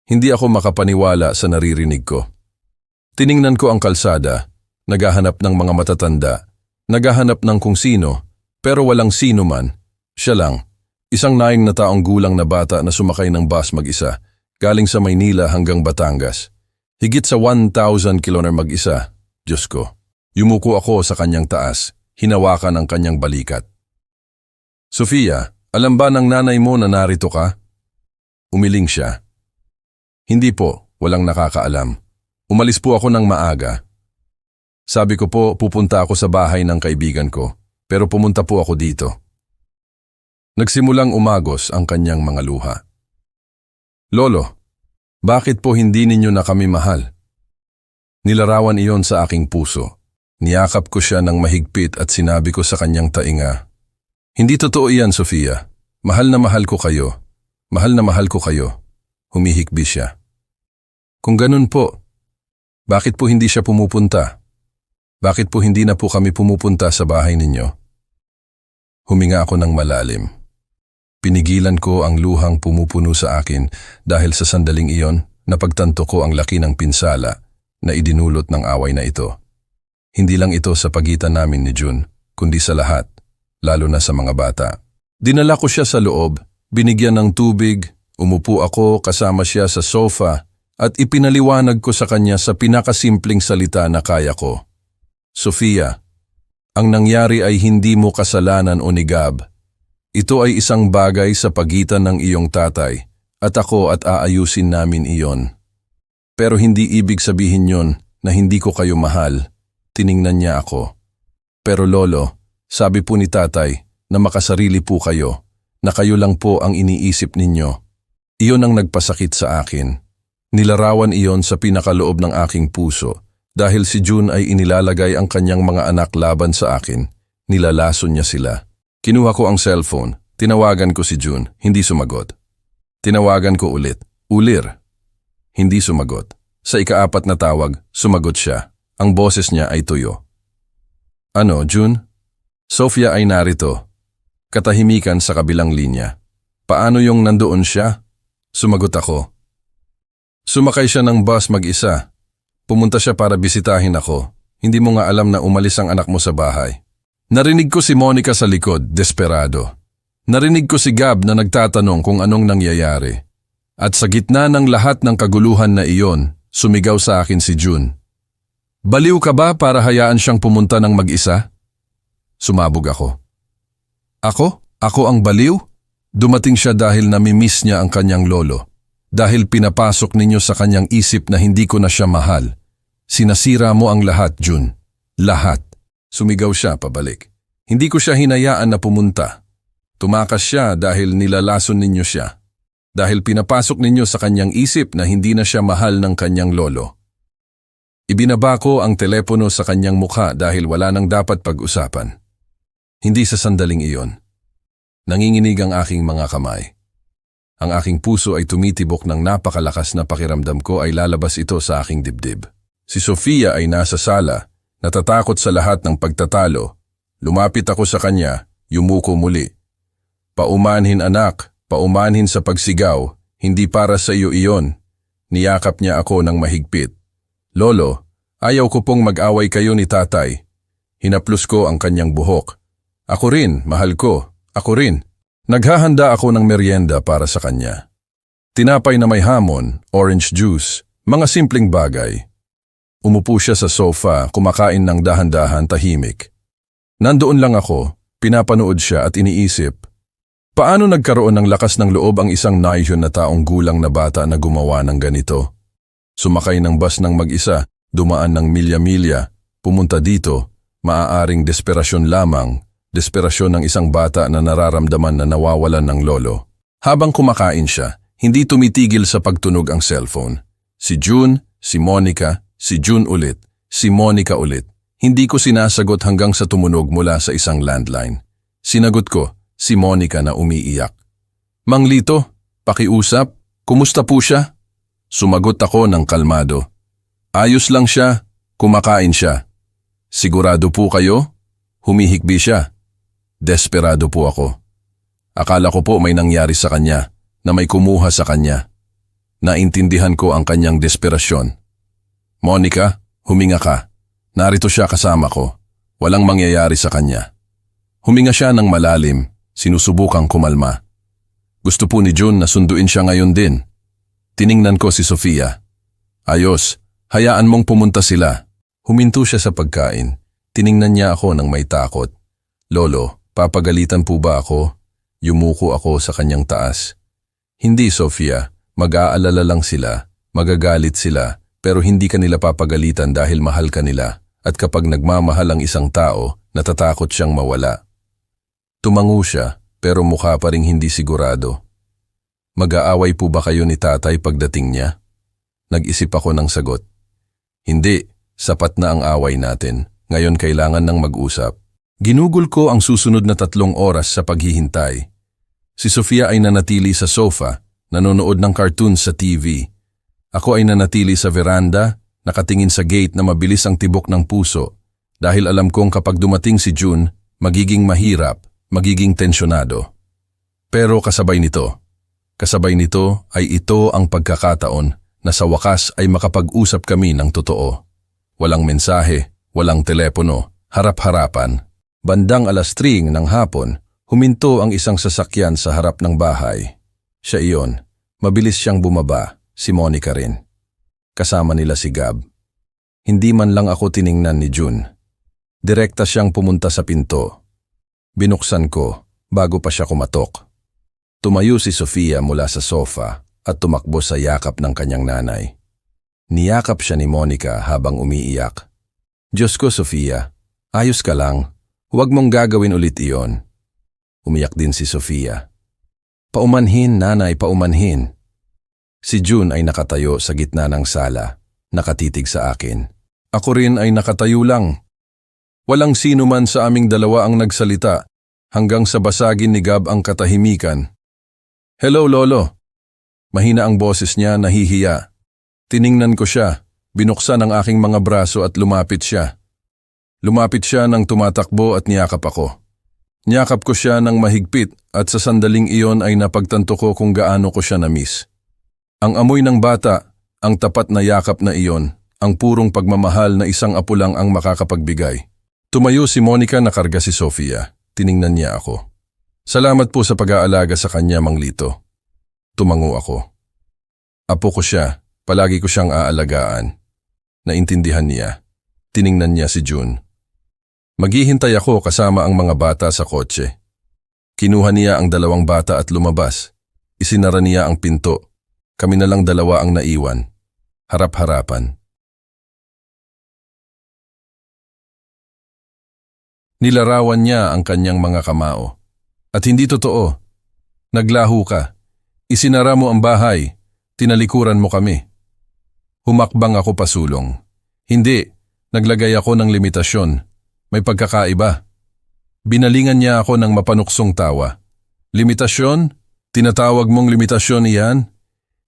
Hindi ako makapaniwala sa naririnig ko. Tiningnan ko ang kalsada, naghahanap ng mga matatanda, naghahanap ng kung sino, pero walang sino man. Siya lang, isang 9 na taong gulang na bata na sumakay ng bus mag-isa, galing sa Maynila hanggang Batangas. Higit sa 1,000 kilometer mag-isa. Diyos ko, yumuko ako sa kanyang taas, hinawakan ang kanyang balikat. Sofia, alam ba ng nanay mo na narito ka? Umiling siya. Hindi po, walang nakakaalam. Umalis po ako ng maaga. Sabi ko po, pupunta ako sa bahay ng kaibigan ko, pero pumunta po ako dito. Nagsimulang umagos ang kanyang mga luha. Lolo, bakit po hindi ninyo na kami mahal? Nilarawan iyon sa aking puso. Niyakap ko siya ng mahigpit at sinabi ko sa kanyang tainga, hindi totoo iyan, Sofia. Mahal na mahal ko kayo. Mahal na mahal ko kayo. Humihikbi siya. Kung ganun po, bakit po hindi siya pumupunta? Bakit po hindi na po kami pumupunta sa bahay ninyo? Huminga ako ng malalim. Pinigilan ko ang luhang pumupuno sa akin dahil sa sandaling iyon, napagtanto ko ang laki ng pinsala na idinulot ng away na ito. Hindi lang ito sa pagitan namin ni June, kundi sa lahat. Lalo na sa mga bata. Dinala ko siya sa loob, binigyan ng tubig, umupo ako kasama siya sa sofa at ipinaliwanag ko sa kanya sa pinakasimpleng salita na kaya ko. Sofia, ang nangyari ay hindi mo kasalanan o nigab. Ito ay isang bagay sa pagitan ng iyong tatay at ako at aayusin namin iyon. Pero hindi ibig sabihin yon na hindi ko kayo mahal. Tiningnan niya ako. Pero lolo, sabi po ni tatay na makasarili po kayo, na kayo lang po ang iniisip ninyo. Iyon ang nagpasakit sa akin. Nilarawan iyon sa pinakaloob ng aking puso dahil si June ay inilalagay ang kanyang mga anak laban sa akin. Nilalason niya sila. Kinuha ko ang cellphone. Tinawagan ko si June. Hindi sumagot. Tinawagan ko ulit. Ulir. Hindi sumagot. Sa ika-4 na tawag, sumagot siya. Ang boses niya ay tuyo. Ano, June? Sofia ay narito. Katahimikan sa kabilang linya. Paano yung nandoon siya? Sumagot ako. Sumakay siya ng bus mag-isa. Pumunta siya para bisitahin ako. Hindi mo nga alam na umalis ang anak mo sa bahay. Narinig ko si Monica sa likod, desperado. Narinig ko si Gab na nagtatanong kung anong nangyayari. At sa gitna ng lahat ng kaguluhan na iyon, sumigaw sa akin si June. Baliw ka ba para hayaan siyang pumunta ng mag-isa? Sumabog ako. Ako? Ako ang baliw? Dumating siya dahil namimiss niya ang kanyang lolo. Dahil pinapasok ninyo sa kanyang isip na hindi ko na siya mahal. Sinasira mo ang lahat, June. Lahat. Sumigaw siya pabalik. Hindi ko siya hinayaan na pumunta. Tumakas siya dahil nilalason ninyo siya. Dahil pinapasok ninyo sa kanyang isip na hindi na siya mahal ng kanyang lolo. Ibinaba ko ang telepono sa kanyang mukha dahil wala nang dapat pag-usapan. Hindi sa sandaling iyon. Nanginginig ang aking mga kamay. Ang aking puso ay tumitibok ng napakalakas na pakiramdam ko ay lalabas ito sa aking dibdib. Si Sofia ay nasa sala, natatakot sa lahat ng pagtatalo. Lumapit ako sa kanya, yumuko muli. Paumanhin anak, paumanhin sa pagsigaw, hindi para sa iyo iyon. Niyakap niya ako ng mahigpit. Lolo, ayaw ko pong mag-away kayo ni tatay. Hinaplos ko ang kanyang buhok. Ako rin, mahal ko, ako rin. Naghahanda ako ng merienda para sa kanya. Tinapay na may hamon, orange juice, mga simpleng bagay. Umupo siya sa sofa, kumakain ng dahan-dahan tahimik. Nandoon lang ako, pinapanood siya at iniisip. Paano nagkaroon ng lakas ng loob ang isang nayon na taong gulang na bata na gumawa ng ganito? Sumakay ng bus ng mag-isa, dumaan ng milya-milya, pumunta dito, maaaring desperasyon lamang, desperasyon ng isang bata na nararamdaman na nawawalan ng lolo. Habang kumakain siya, hindi tumitigil sa pagtunog ang cellphone. Si June, si Monica, si June ulit, si Monica ulit. Hindi ko sinasagot hanggang sa tumunog mula sa isang landline. Sinagot ko, si Monica na umiiyak. Mang Lito, pakiusap, kumusta po siya? Sumagot ako ng kalmado. Ayos lang siya, kumakain siya. Sigurado po kayo? Humihikbi siya. Desperado po ako. Akala ko po may nangyari sa kanya, na may kumuha sa kanya. Naintindihan ko ang kanyang desperasyon. Monica, huminga ka. Narito siya kasama ko. Walang mangyayari sa kanya. Huminga siya ng malalim, sinusubukang kumalma. Gusto po ni June na sunduin siya ngayon din. Tiningnan ko si Sofia. Ayos, hayaan mong pumunta sila. Huminto siya sa pagkain. Tiningnan niya ako ng may takot. Lolo, papagalitan po ba ako? Yumuko ako sa kanyang taas. Hindi, Sofia. Mag-aalala lang sila. Magagalit sila. Pero hindi ka nila papagalitan dahil mahal ka nila. At kapag nagmamahal ang isang tao, natatakot siyang mawala. Tumango siya, pero mukha pa ring hindi sigurado. Mag-aaway po ba kayo ni tatay pagdating niya? Nag-isip ako ng sagot. Hindi, sapat na ang away natin. Ngayon kailangan ng mag-usap. Ginugol ko ang susunod na 3 oras sa paghihintay. Si Sofia ay nanatili sa sofa, nanonood ng cartoons sa TV. Ako ay nanatili sa veranda, nakatingin sa gate na mabilis ang tibok ng puso dahil alam kong kapag dumating si June, magiging mahirap, magiging tensyonado. Pero kasabay nito ay ito ang pagkakataon na sa wakas ay makapag-usap kami ng totoo. Walang mensahe, walang telepono, harap-harapan. Bandang 3:00 ng hapon, huminto ang isang sasakyan sa harap ng bahay. Siya iyon, mabilis siyang bumaba, si Monica rin. Kasama nila si Gab. Hindi man lang ako tiningnan ni June. Direkta siyang pumunta sa pinto. Binuksan ko bago pa siya kumatok. Tumayo si Sofia mula sa sofa at tumakbo sa yakap ng kanyang nanay. Niyakap siya ni Monica habang umiiyak. Diyos ko, Sofia, ayos ka lang. Huwag mong gagawin ulit iyon. Umiyak din si Sofia. Paumanhin, nanay, paumanhin. Si June ay nakatayo sa gitna ng sala, nakatitig sa akin. Ako rin ay nakatayo lang. Walang sino man sa aming dalawa ang nagsalita. hanggang sa basagin ni Gab ang katahimikan. "Hello, Lolo." Mahina ang boses niya, nahihiya. Tiningnan ko siya, binuksan ang aking mga braso at lumapit siya. Lumapit siya nang tumatakbo at niyakap ako. Niyakap ko siya ng mahigpit at sa sandaling iyon ay napagtanto ko kung gaano ko siya na-miss. Ang amoy ng bata, ang tapat na yakap na iyon, ang purong pagmamahal na isang apo lang ang makakapagbigay. Tumayo si Monica na karga si Sofia. Tiningnan niya ako. "Salamat po sa pag-aalaga sa kanya, Mang Lito." Tumango ako. Apo ko siya, palagi ko siyang aalagaan. Naintindihan niya. Tiningnan niya si June. Maghihintay ako kasama ang mga bata sa kotse. Kinuha niya ang 2 bata at lumabas. Isinara niya ang pinto. Kami na lang 2 ang naiwan. Harap-harapan. Nilarawan niya ang kanyang mga kamao. At hindi totoo. Naglaho ka. Isinara mo ang bahay. Tinalikuran mo kami. Humakbang ako pasulong. Hindi. Naglagay ako ng limitasyon. May pagkakaiba. Binalingan niya ako ng mapanuksong tawa. "Limitasyon? Tinatawag mong limitasyon iyan?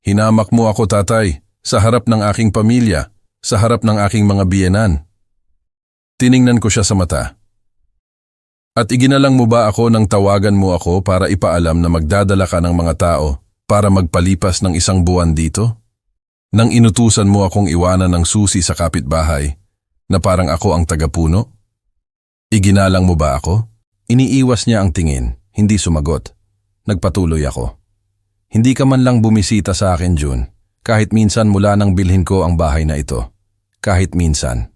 Hinamak mo ako, tatay, sa harap ng aking pamilya, sa harap ng aking mga biyenan." Tiningnan ko siya sa mata. "At iginalang mo ba ako nang tawagan mo ako para ipaalam na magdadala ka ng mga tao para magpalipas ng 1 buwan dito? Nang inutusan mo akong iwanan ng susi sa kapitbahay na parang ako ang tagapuno? Iginalang mo ba ako?" Iniiwas niya ang tingin, hindi sumagot. Nagpatuloy ako. "Hindi ka man lang bumisita sa akin, June. Kahit minsan mula nang bilhin ko ang bahay na ito. Kahit minsan.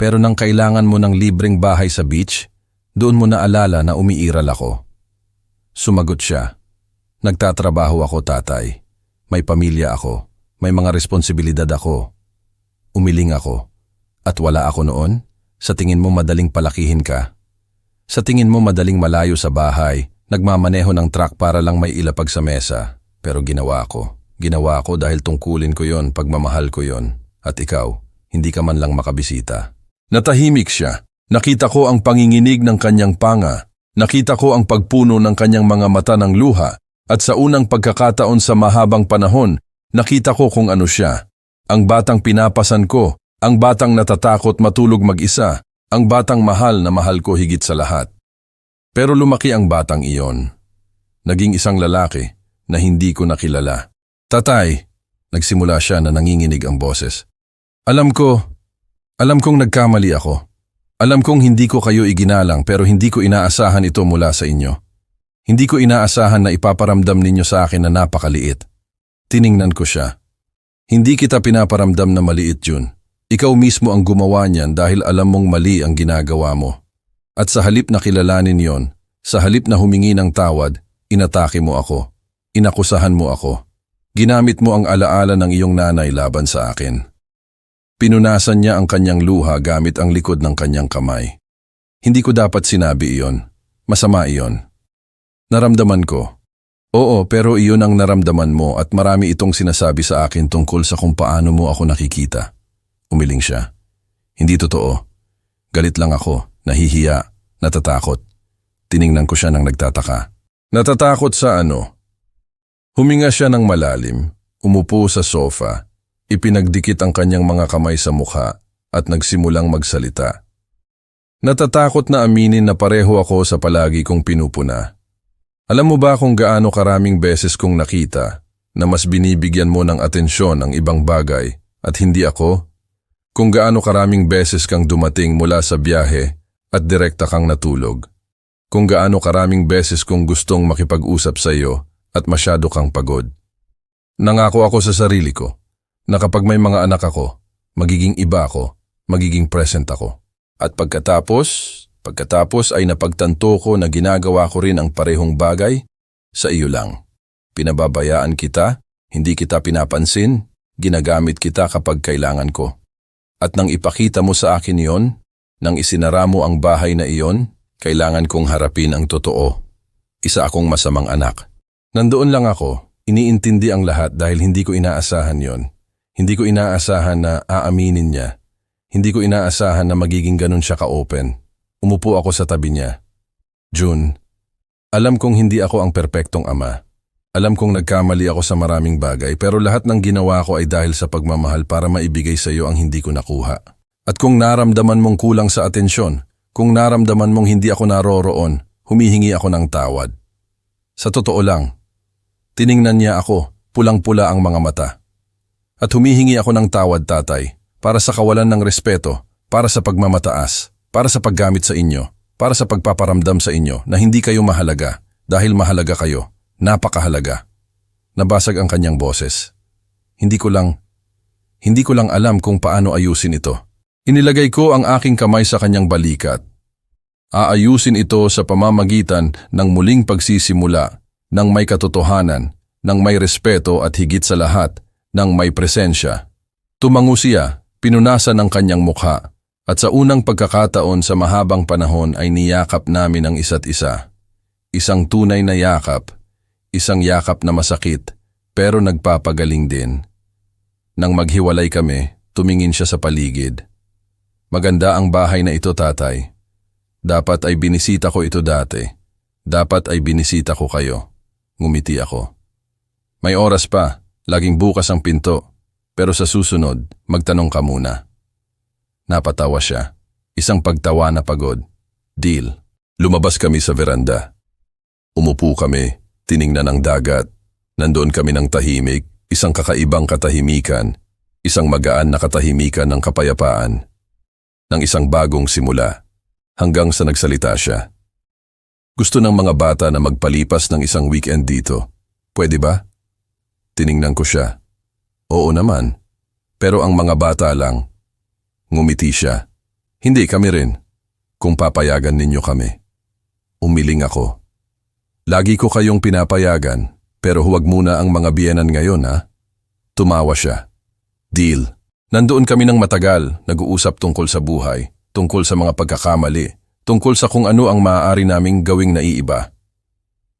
Pero nang kailangan mo ng libreng bahay sa beach, doon mo naalala na umiiral ako." Sumagot siya. "Nagtatrabaho ako, tatay. May pamilya ako. May mga responsibilidad ako. Umiling ako. At wala ako noon? Sa tingin mo madaling palakihin ka? Sa tingin mo madaling malayo sa bahay, nagmamaneho ng truck para lang may ilapag sa mesa? Pero ginawa ko. Ginawa ko dahil tungkulin ko yon, pagmamahal ko yon. At ikaw, hindi ka man lang makabisita." Natahimik siya. Nakita ko ang panginginig ng kanyang panga. Nakita ko ang pagpuno ng kanyang mga mata ng luha. At sa unang pagkakataon sa mahabang panahon, nakita ko kung ano siya. Ang batang pinapasan ko. Ang batang natatakot matulog mag-isa, ang batang mahal na mahal ko higit sa lahat. Pero lumaki ang batang iyon. Naging isang lalaki na hindi ko nakilala. "Tatay," nagsimula siya na nanginginig ang boses. Alam kong nagkamali ako. Alam kong hindi ko kayo iginalang pero hindi ko inaasahan ito mula sa inyo. Hindi ko inaasahan na ipaparamdam ninyo sa akin na napakaliit." Tiningnan ko siya. "Hindi kita pinaparamdam na maliit, June. Ikaw mismo ang gumawa niyan dahil alam mong mali ang ginagawa mo. At sa halip na kilalanin yon, sa halip na humingi ng tawad, inatake mo ako. Inakusahan mo ako. Ginamit mo ang alaala ng iyong nanay laban sa akin." Pinunasan niya ang kanyang luha gamit ang likod ng kanyang kamay. "Hindi ko dapat sinabi iyon. Masama iyon." Naramdaman ko. "Oo, pero iyon ang naramdaman mo at marami itong sinasabi sa akin tungkol sa kung paano mo ako nakikita." Umiling siya. "Hindi totoo. Galit lang ako, nahihiya, natatakot." Tiningnan ko siya nang nagtataka. "Natatakot sa ano?" Huminga siya ng malalim, umupo sa sofa, ipinagdikit ang kanyang mga kamay sa mukha at nagsimulang magsalita. "Natatakot na aminin na pareho ako sa palagi kong pinupuna. Alam mo ba kung gaano karaming beses kong nakita na mas binibigyan mo ng atensyon ang ibang bagay at hindi ako? Kung gaano karaming beses kang dumating mula sa biyahe at direkta kang natulog. Kung gaano karaming beses kong gustong makipag-usap sa iyo at masyado kang pagod. Nangako ako sa sarili ko na kapag may mga anak ako, magiging iba ako, magiging present ako. At pagkatapos ay napagtanto ko na ginagawa ko rin ang parehong bagay sa iyo lang. Pinababayaan kita, hindi kita pinapansin, ginagamit kita kapag kailangan ko. At nang ipakita mo sa akin iyon, nang isinara mo ang bahay na iyon, kailangan kong harapin ang totoo. Isa akong masamang anak. Nandoon lang ako, iniintindi ang lahat dahil hindi ko inaasahan yon. Hindi ko inaasahan na aaminin niya. Hindi ko inaasahan na magiging ganun siya ka-open. Umupo ako sa tabi niya. "June, Alam kong hindi ako ang perpektong ama. Alam kong nagkamali ako sa maraming bagay pero lahat ng ginawa ko ay dahil sa pagmamahal para maibigay sa iyo ang hindi ko nakuha. At kung naramdaman mong kulang sa atensyon, kung naramdaman mong hindi ako naroroon, humihingi ako ng tawad. Sa totoo lang, tiningnan niya ako, pulang-pula ang mga mata. At humihingi ako ng tawad, tatay, para sa kawalan ng respeto, para sa pagmamataas, para sa paggamit sa inyo, para sa pagpaparamdam sa inyo na hindi kayo mahalaga dahil mahalaga kayo. Napakahalaga. Nabasag ang kanyang boses. Hindi ko lang alam kung paano ayusin ito. Inilagay ko ang aking kamay sa kanyang balikat. Aayusin ito sa pamamagitan ng muling pagsisimula, ng may katotohanan, ng may respeto at higit sa lahat, ng may presensya. Tumango siya, pinunasan ang kanyang mukha, at sa unang pagkakataon sa mahabang panahon ay niyakap namin ang isa't isa. Isang tunay na yakap. Isang yakap na masakit, pero nagpapagaling din. Nang maghiwalay kami, tumingin siya sa paligid. Maganda ang bahay na ito, tatay. Dapat ay binisita ko ito dati. Dapat ay binisita ko kayo. Ngumiti ako. May oras pa, laging bukas ang pinto. Pero sa susunod, magtanong ka muna. Napatawa siya. Isang pagtawa na pagod. Deal. Lumabas kami sa veranda. Umupo kami. Tiningnan ang dagat. Nandoon kami ng tahimik, isang kakaibang katahimikan, isang magaan na katahimikan ng kapayapaan, ng isang bagong simula, hanggang sa nagsalita siya. Gusto ng mga bata na magpalipas ng isang weekend dito. Pwede ba? Tiningnan ko siya. Oo naman. Pero ang mga bata lang. Ngumiti siya. Hindi, kami rin. Kung papayagan ninyo kami. Umiling ako. Lagi ko kayong pinapayagan, pero huwag muna ang mga biyenan ngayon, ha? Tumawa siya. Deal. Nandoon kami ng matagal, nag-uusap tungkol sa buhay, tungkol sa mga pagkakamali, tungkol sa kung ano ang maaari naming gawing naiiba.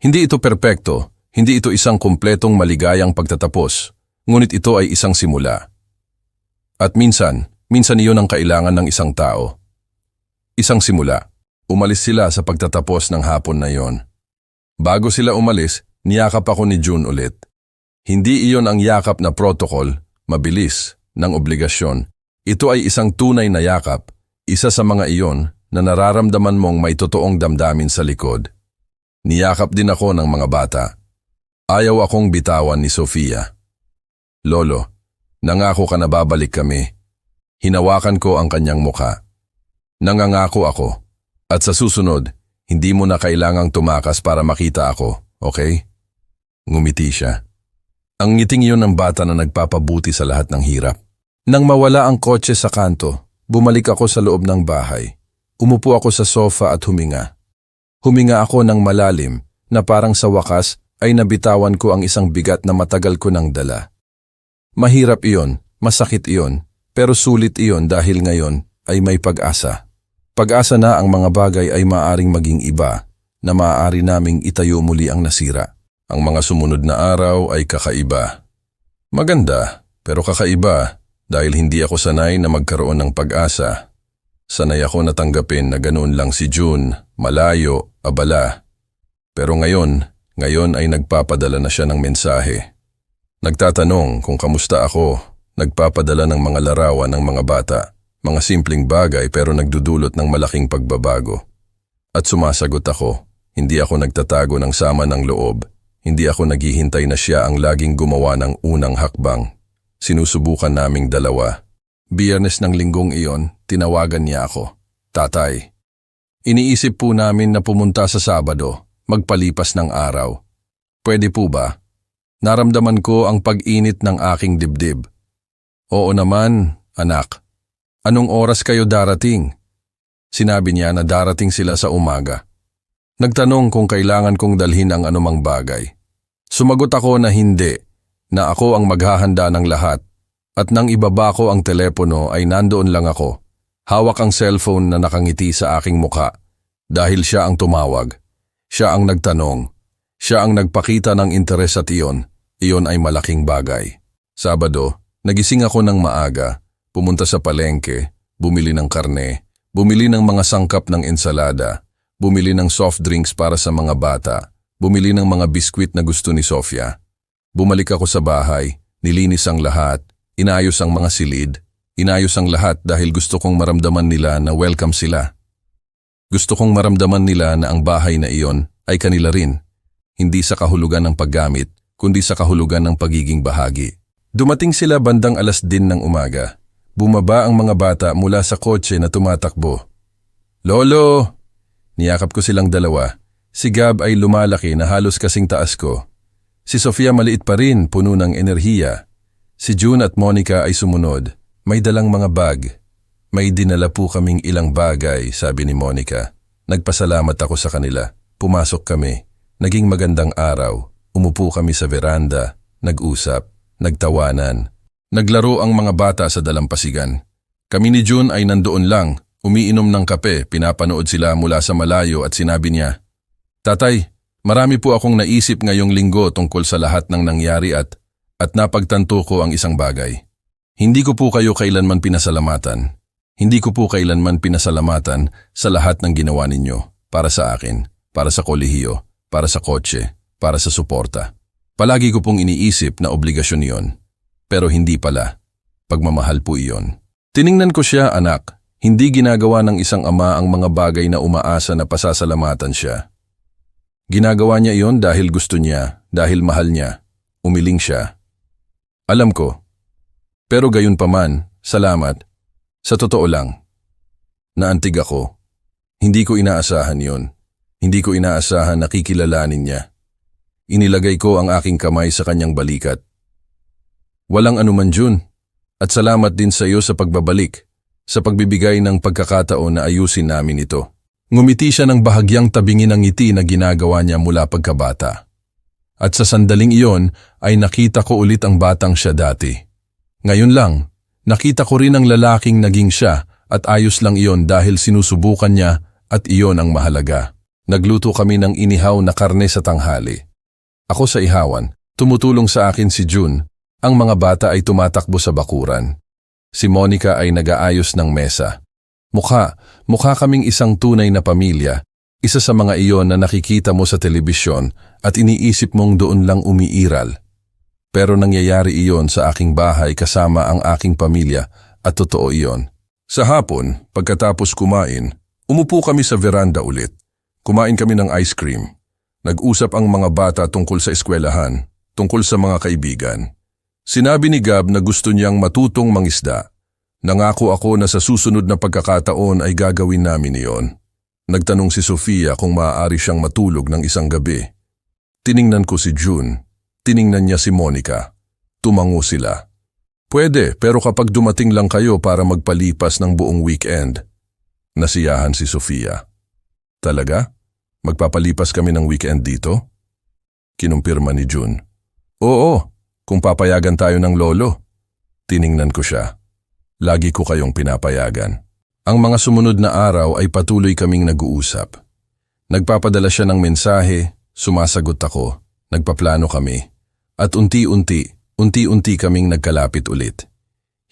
Hindi ito perpekto, hindi ito isang kumpletong maligayang pagtatapos, ngunit ito ay isang simula. At minsan iyon ang kailangan ng isang tao. Isang simula. Umalis sila sa pagtatapos ng hapon na yon. Bago sila umalis, niyakap ako ni June ulit. Hindi iyon ang yakap na protocol, mabilis, ng obligasyon. Ito ay isang tunay na yakap, isa sa mga iyon na nararamdaman mong may totoong damdamin sa likod. Niyakap din ako ng mga bata. Ayaw akong bitawan ni Sofia. Lolo, nangako ka na babalik kami. Hinawakan ko ang kanyang mukha. Nangangako ako, at sa susunod, hindi mo na kailangang tumakas para makita ako, okay? Ngumiti siya. Ang ngiting iyon ng bata na nagpapabuti sa lahat ng hirap. Nang mawala ang kotse sa kanto, bumalik ako sa loob ng bahay. Umupo ako sa sofa at huminga. Huminga ako ng malalim na parang sa wakas ay nabitawan ko ang isang bigat na matagal ko nang dala. Mahirap iyon, masakit iyon, pero sulit iyon dahil ngayon ay may pag-asa. Pag-asa na ang mga bagay ay maaaring maging iba, na maaari naming itayo muli ang nasira. Ang mga sumunod na araw ay kakaiba. Maganda, pero kakaiba dahil hindi ako sanay na magkaroon ng pag-asa. Sanay ako natanggapin na ganoon lang si June, malayo, abala. Pero ngayon ay nagpapadala na siya ng mensahe. Nagtatanong kung kamusta ako, nagpapadala ng mga larawan ng mga bata. Mga simpleng bagay pero nagdudulot ng malaking pagbabago. At sumasagot ako, hindi ako nagtatago ng sama ng loob, hindi ako naghihintay na siya ang laging gumawa ng unang hakbang. Sinusubukan naming dalawa. Biyernes ng linggong iyon, tinawagan niya ako. Tatay. Iniisip po namin na pumunta sa Sabado, magpalipas ng araw. Pwede po ba? Naramdaman ko ang pag-init ng aking dibdib. Oo naman, anak. Anong oras kayo darating? Sinabi niya na darating sila sa umaga. Nagtanong kung kailangan kong dalhin ang anumang bagay. Sumagot ako na hindi, na ako ang maghahanda ng lahat. At nang ibaba ko ang telepono ay nandoon lang ako. Hawak ang cellphone na nakangiti sa aking mukha. Dahil siya ang tumawag. Siya ang nagtanong. Siya ang nagpakita ng interes at iyon. Iyon ay malaking bagay. Sabado, nagising ako ng maaga. Pumunta sa palengke, bumili ng karne, bumili ng mga sangkap ng ensalada, Bumili ng soft drinks para sa mga bata. Bumili ng mga biskwit na gusto ni Sofia. Bumalik ako sa bahay, nilinis ang lahat, inayos ang mga silid, inayos ang lahat dahil gusto kong maramdaman nila na welcome sila. Gusto kong maramdaman nila na ang bahay na iyon ay kanila rin, hindi sa kahulugan ng paggamit, kundi sa kahulugan ng pagiging bahagi. Dumating sila bandang 10:00 ng umaga. Bumaba ang mga bata mula sa kotse na tumatakbo. "Lolo!" Niyakap ko silang dalawa. Si Gab ay lumalaki na halos kasing taas ko. Si Sofia maliit pa rin, puno ng enerhiya. Si June at Monica ay sumunod. May dalang mga bag. "May dinala po kaming ilang bagay," sabi ni Monica. Nagpasalamat ako sa kanila. Pumasok kami. Naging magandang araw. Umupo kami sa veranda. Nag-usap. Nagtawanan. Naglaro ang mga bata sa dalampasigan. Kami ni June ay nandoon lang. Umiinom ng kape, pinapanood sila mula sa malayo at sinabi niya, "Tatay, marami po akong naisip ngayong linggo tungkol sa lahat ng nangyari at napagtanto ko ang isang bagay. Hindi ko po kayo kailanman pinasalamatan. Hindi ko po kailanman pinasalamatan sa lahat ng ginawa ninyo para sa akin, para sa kolehiyo, para sa kotse, para sa suporta. Palagi ko pong iniisip na obligasyon iyon. Pero hindi pala. Pagmamahal po iyon." Tiningnan ko siya, "Anak, hindi ginagawa ng isang ama ang mga bagay na umaasa na pasasalamatan siya. Ginagawa niya iyon dahil gusto niya, dahil mahal niya, umiling siya. Alam ko. Pero gayon pa man, salamat. Sa totoo lang. Naantig ako. Hindi ko inaasahan iyon. Hindi ko inaasahan na kikilalanin niya. Inilagay ko ang aking kamay sa kanyang balikat. Walang anuman, June. At salamat din sa iyo sa pagbabalik. Sa pagbibigay ng pagkakataon na ayusin namin ito." Ngumiti siya ng bahagyang tabingin ng ngiti na ginagawa niya mula pagkabata. At sa sandaling iyon ay nakita ko ulit ang batang siya dati. Ngayon lang, nakita ko rin ang lalaking naging siya at ayos lang iyon dahil sinusubukan niya at iyon ang mahalaga. Nagluto kami ng inihaw na karne sa tanghali. Ako sa ihawan, tumutulong sa akin si June, ang mga bata ay tumatakbo sa bakuran. Si Monica ay nag-aayos ng mesa. Mukha kaming isang tunay na pamilya, isa sa mga iyon na nakikita mo sa telebisyon at iniisip mong doon lang umiiral. Pero nangyayari iyon sa aking bahay kasama ang aking pamilya at totoo iyon. Sa hapon, pagkatapos kumain, umupo kami sa veranda ulit. Kumain kami ng ice cream. Nag-usap ang mga bata tungkol sa eskwelahan, tungkol sa mga kaibigan. Sinabi ni Gab na gusto niyang matutong mangisda. Nangako ako na sa susunod na pagkakataon ay gagawin namin iyon. Nagtanong si Sofia kung maaari siyang matulog ng isang gabi. Tiningnan ko si June. Tiningnan niya si Monica. Tumango sila. "Pwede, pero kapag dumating lang kayo para magpalipas ng buong weekend." Nasiyahan si Sofia. "Talaga? Magpapalipas kami ng weekend dito?" Kinumpirma ni June. "Oo. Kung papayagan tayo ng lolo." Tiningnan ko siya. Lagi ko kayong pinapayagan. Ang mga sumunod na araw ay patuloy kaming nag-uusap. Nagpapadala siya ng mensahe, sumasagot ako, nagpaplano kami. At unti-unti kaming nagkalapit ulit.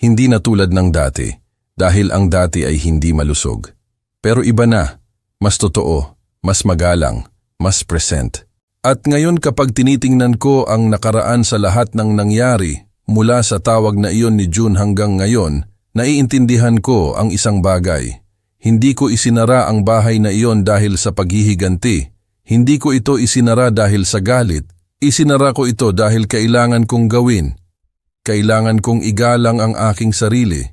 Hindi na tulad ng dati, dahil ang dati ay hindi malusog. Pero iba na, mas totoo, mas magalang, mas present. At ngayon kapag tinitingnan ko ang nakaraan sa lahat ng nangyari, mula sa tawag na iyon ni June hanggang ngayon, naiintindihan ko ang isang bagay. Hindi ko isinara ang bahay na iyon dahil sa paghihiganti. Hindi ko ito isinara dahil sa galit. Isinara ko ito dahil kailangan kong gawin. Kailangan kong igalang ang aking sarili.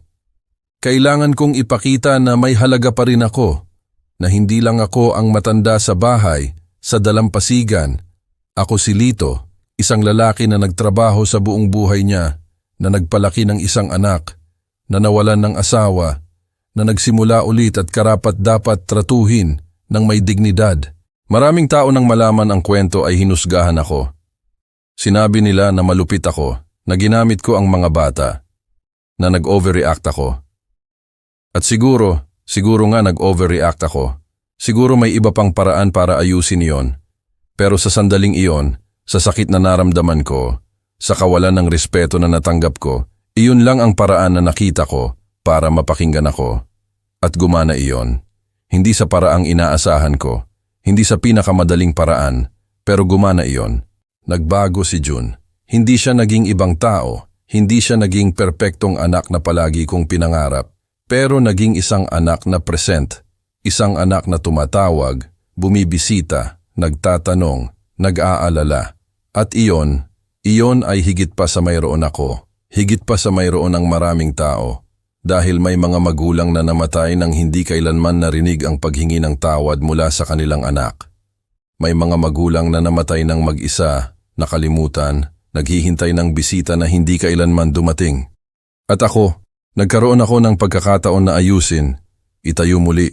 Kailangan kong ipakita na may halaga pa rin ako, na hindi lang ako ang matanda sa bahay, sa dalampasigan. Ako si Lito, isang lalaki na nagtrabaho sa buong buhay niya, na nagpalaki ng isang anak, na nawalan ng asawa, na nagsimula ulit at karapat-dapat tratuhin ng may dignidad. Maraming tao nang malaman ang kwento ay hinusgahan ako. Sinabi nila na malupit ako, na ginamit ko ang mga bata, na nag-overreact ako. At siguro nga nag-overreact ako. Siguro may iba pang paraan para ayusin iyon. Pero sa sandaling iyon, sa sakit na naramdaman ko, sa kawalan ng respeto na natanggap ko, iyon lang ang paraan na nakita ko para mapakinggan ako. At gumana iyon. Hindi sa paraang inaasahan ko, Hindi sa pinakamadaling paraan, pero gumana iyon. Nagbago si June. Hindi siya naging ibang tao, hindi siya naging perpektong anak na palagi kong pinangarap, pero naging isang anak na present, isang anak na tumatawag, bumibisita, nagtatanong, nag-aalala. At iyon ay higit pa sa mayroon ako, higit pa sa mayroon ng maraming tao. Dahil may mga magulang na namatay nang hindi kailanman narinig ang paghingi ng tawad mula sa kanilang anak. May mga magulang na namatay ng mag-isa, nakalimutan, naghihintay ng bisita na hindi kailanman dumating. At ako, nagkaroon ako ng pagkakataon na ayusin, itayo muli,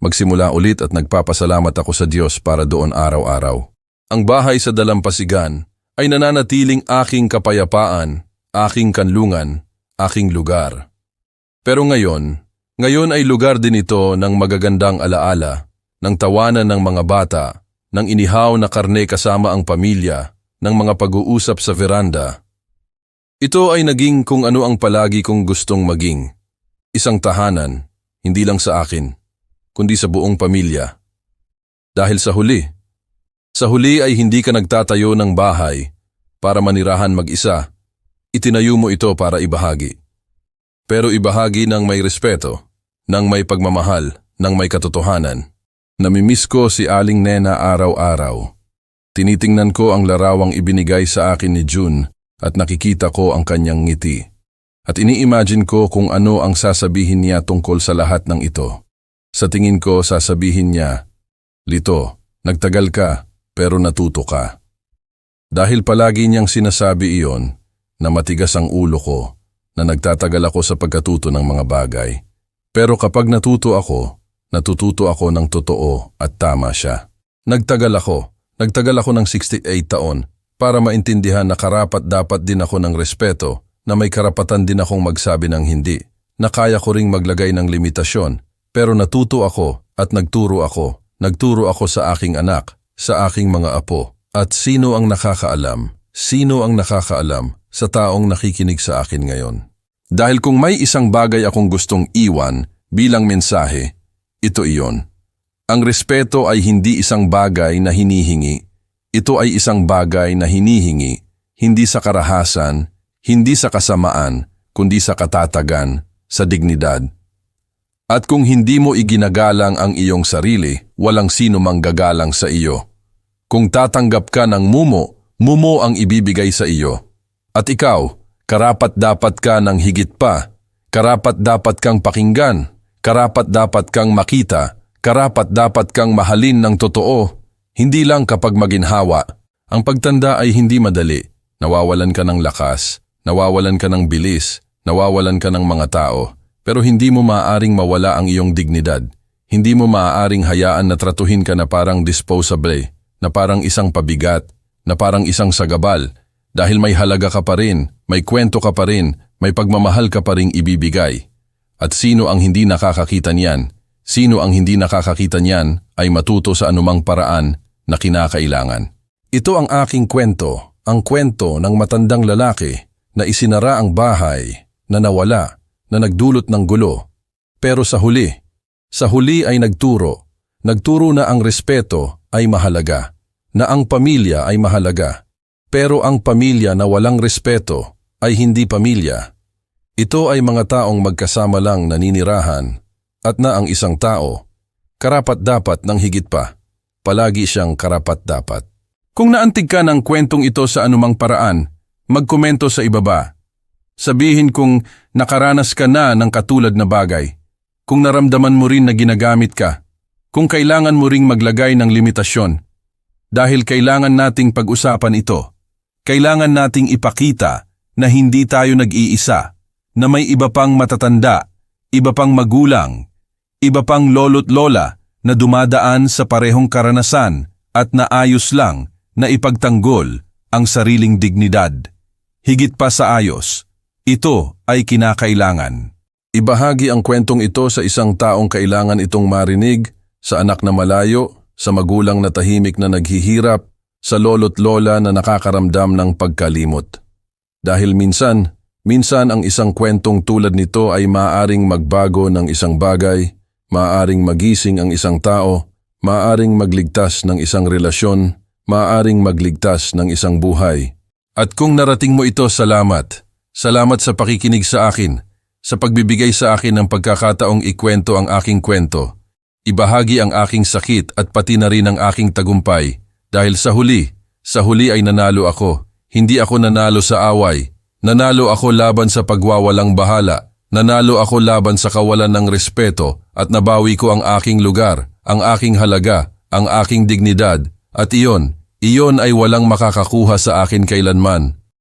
magsimula ulit at nagpapasalamat ako sa Diyos para doon araw-araw. Ang bahay sa dalampasigan ay nananatiling aking kapayapaan, aking kanlungan, aking lugar. Pero ngayon ay lugar din ito ng magagandang alaala, ng tawanan ng mga bata, ng inihaw na karne kasama ang pamilya, ng mga pag-uusap sa veranda. Ito ay naging kung ano ang palagi kong gustong maging. Isang tahanan, hindi lang sa akin, kundi sa buong pamilya. Dahil sa huli ay hindi ka nagtatayo ng bahay para manirahan mag-isa. Itinayo mo ito para ibahagi. Pero ibahagi ng may respeto, ng may pagmamahal, ng may katotohanan. Namimiss ko si Aling Nena araw-araw. Tinitingnan ko ang larawang ibinigay sa akin ni June at nakikita ko ang kanyang ngiti. At ini-imagine ko kung ano ang sasabihin niya tungkol sa lahat ng ito. Sa tingin ko sasabihin niya, "Lito, nagtagal ka pero natuto ka." Dahil palagi niyang sinasabi iyon, na matigas ang ulo ko, na nagtatagal ako sa pagkatuto ng mga bagay. Pero kapag natututo ako ng totoo at tama siya. Nagtagal ako ng 68 taon para maintindihan na karapat-dapat din ako ng respeto, na may karapatan din akong magsabi ng hindi, na kaya ko ring maglagay ng limitasyon. Pero natuto ako at nagturo ako sa aking anak, sa aking mga apo. At sino ang nakakaalam sa taong nakikinig sa akin ngayon? Dahil kung may isang bagay akong gustong iwan bilang mensahe, ito iyon. Ang respeto ay hindi isang bagay na hinihingi. Ito ay isang bagay na hinihingi, hindi sa karahasan, hindi sa kasamaan, kundi sa katatagan, sa dignidad. At kung hindi mo iginagalang ang iyong sarili, walang sino mang gagalang sa iyo. Kung tatanggap ka ng mumo ang ibibigay sa iyo. At ikaw, karapat-dapat ka ng higit pa, karapat-dapat kang pakinggan, karapat-dapat kang makita, karapat-dapat kang mahalin ng totoo, hindi lang kapag maginhawa. Ang pagtanda ay hindi madali, nawawalan ka ng lakas, nawawalan ka ng bilis, nawawalan ka ng mga tao, pero hindi mo maaaring mawala ang iyong dignidad. Hindi mo maaaring hayaan na tratuhin ka na parang disposable, na parang isang pabigat, na parang isang sagabal, dahil may halaga ka pa rin, may kwento ka pa rin, may pagmamahal ka pa rin ibibigay. At sino ang hindi nakakakita niyan? Sino ang hindi nakakakita niyan ay matuto sa anumang paraan na kinakailangan. Ito ang aking kwento, ang kwento ng matandang lalaki na isinara ang bahay, na nawala, na nagdulot ng gulo. Pero sa huli ay nagturo na ang respeto ay mahalaga, na ang pamilya ay mahalaga. Pero ang pamilya na walang respeto ay hindi pamilya. Ito ay mga taong magkasama lang naninirahan, at na ang isang tao, karapat-dapat ng higit pa, palagi siyang karapat-dapat. Kung naantig ka ng kwentong ito sa anumang paraan, magkomento sa ibaba. Sabihin kung nakaranas ka na ng katulad na bagay, kung naramdaman mo rin na ginagamit ka, kung kailangan mo ring maglagay ng limitasyon. Dahil kailangan nating pag-usapan ito. Kailangan nating ipakita na hindi tayo nag-iisa, na may iba pang matatanda, iba pang magulang, iba pang lolo't lola na dumadaan sa parehong karanasan at naayos lang na ipagtanggol ang sariling dignidad. Higit pa sa ayos, ito ay kinakailangan. Ibahagi ang kwentong ito sa isang taong kailangan itong marinig, sa anak na malayo, sa magulang na tahimik na naghihirap, sa lolo't lola na nakakaramdam ng pagkalimot. Dahil minsan ang isang kwentong tulad nito ay maaaring magbago ng isang bagay, maaaring magising ang isang tao, Maaaring magligtas ng isang relasyon, maaaring magligtas ng isang buhay. At kung narating mo ito, salamat. Salamat sa pakikinig sa akin, sa pagbibigay sa akin ng pagkakataong ikwento ang aking kwento. Ibahagi ang aking sakit at pati na rin ang aking tagumpay. Dahil sa huli ay nanalo ako. Hindi ako nanalo sa away. Nanalo ako laban sa pagwawalang bahala. Nanalo ako laban sa kawalan ng respeto at nabawi ko ang aking lugar, ang aking halaga, ang aking dignidad. At iyon ay walang makakakuha sa akin kailanman.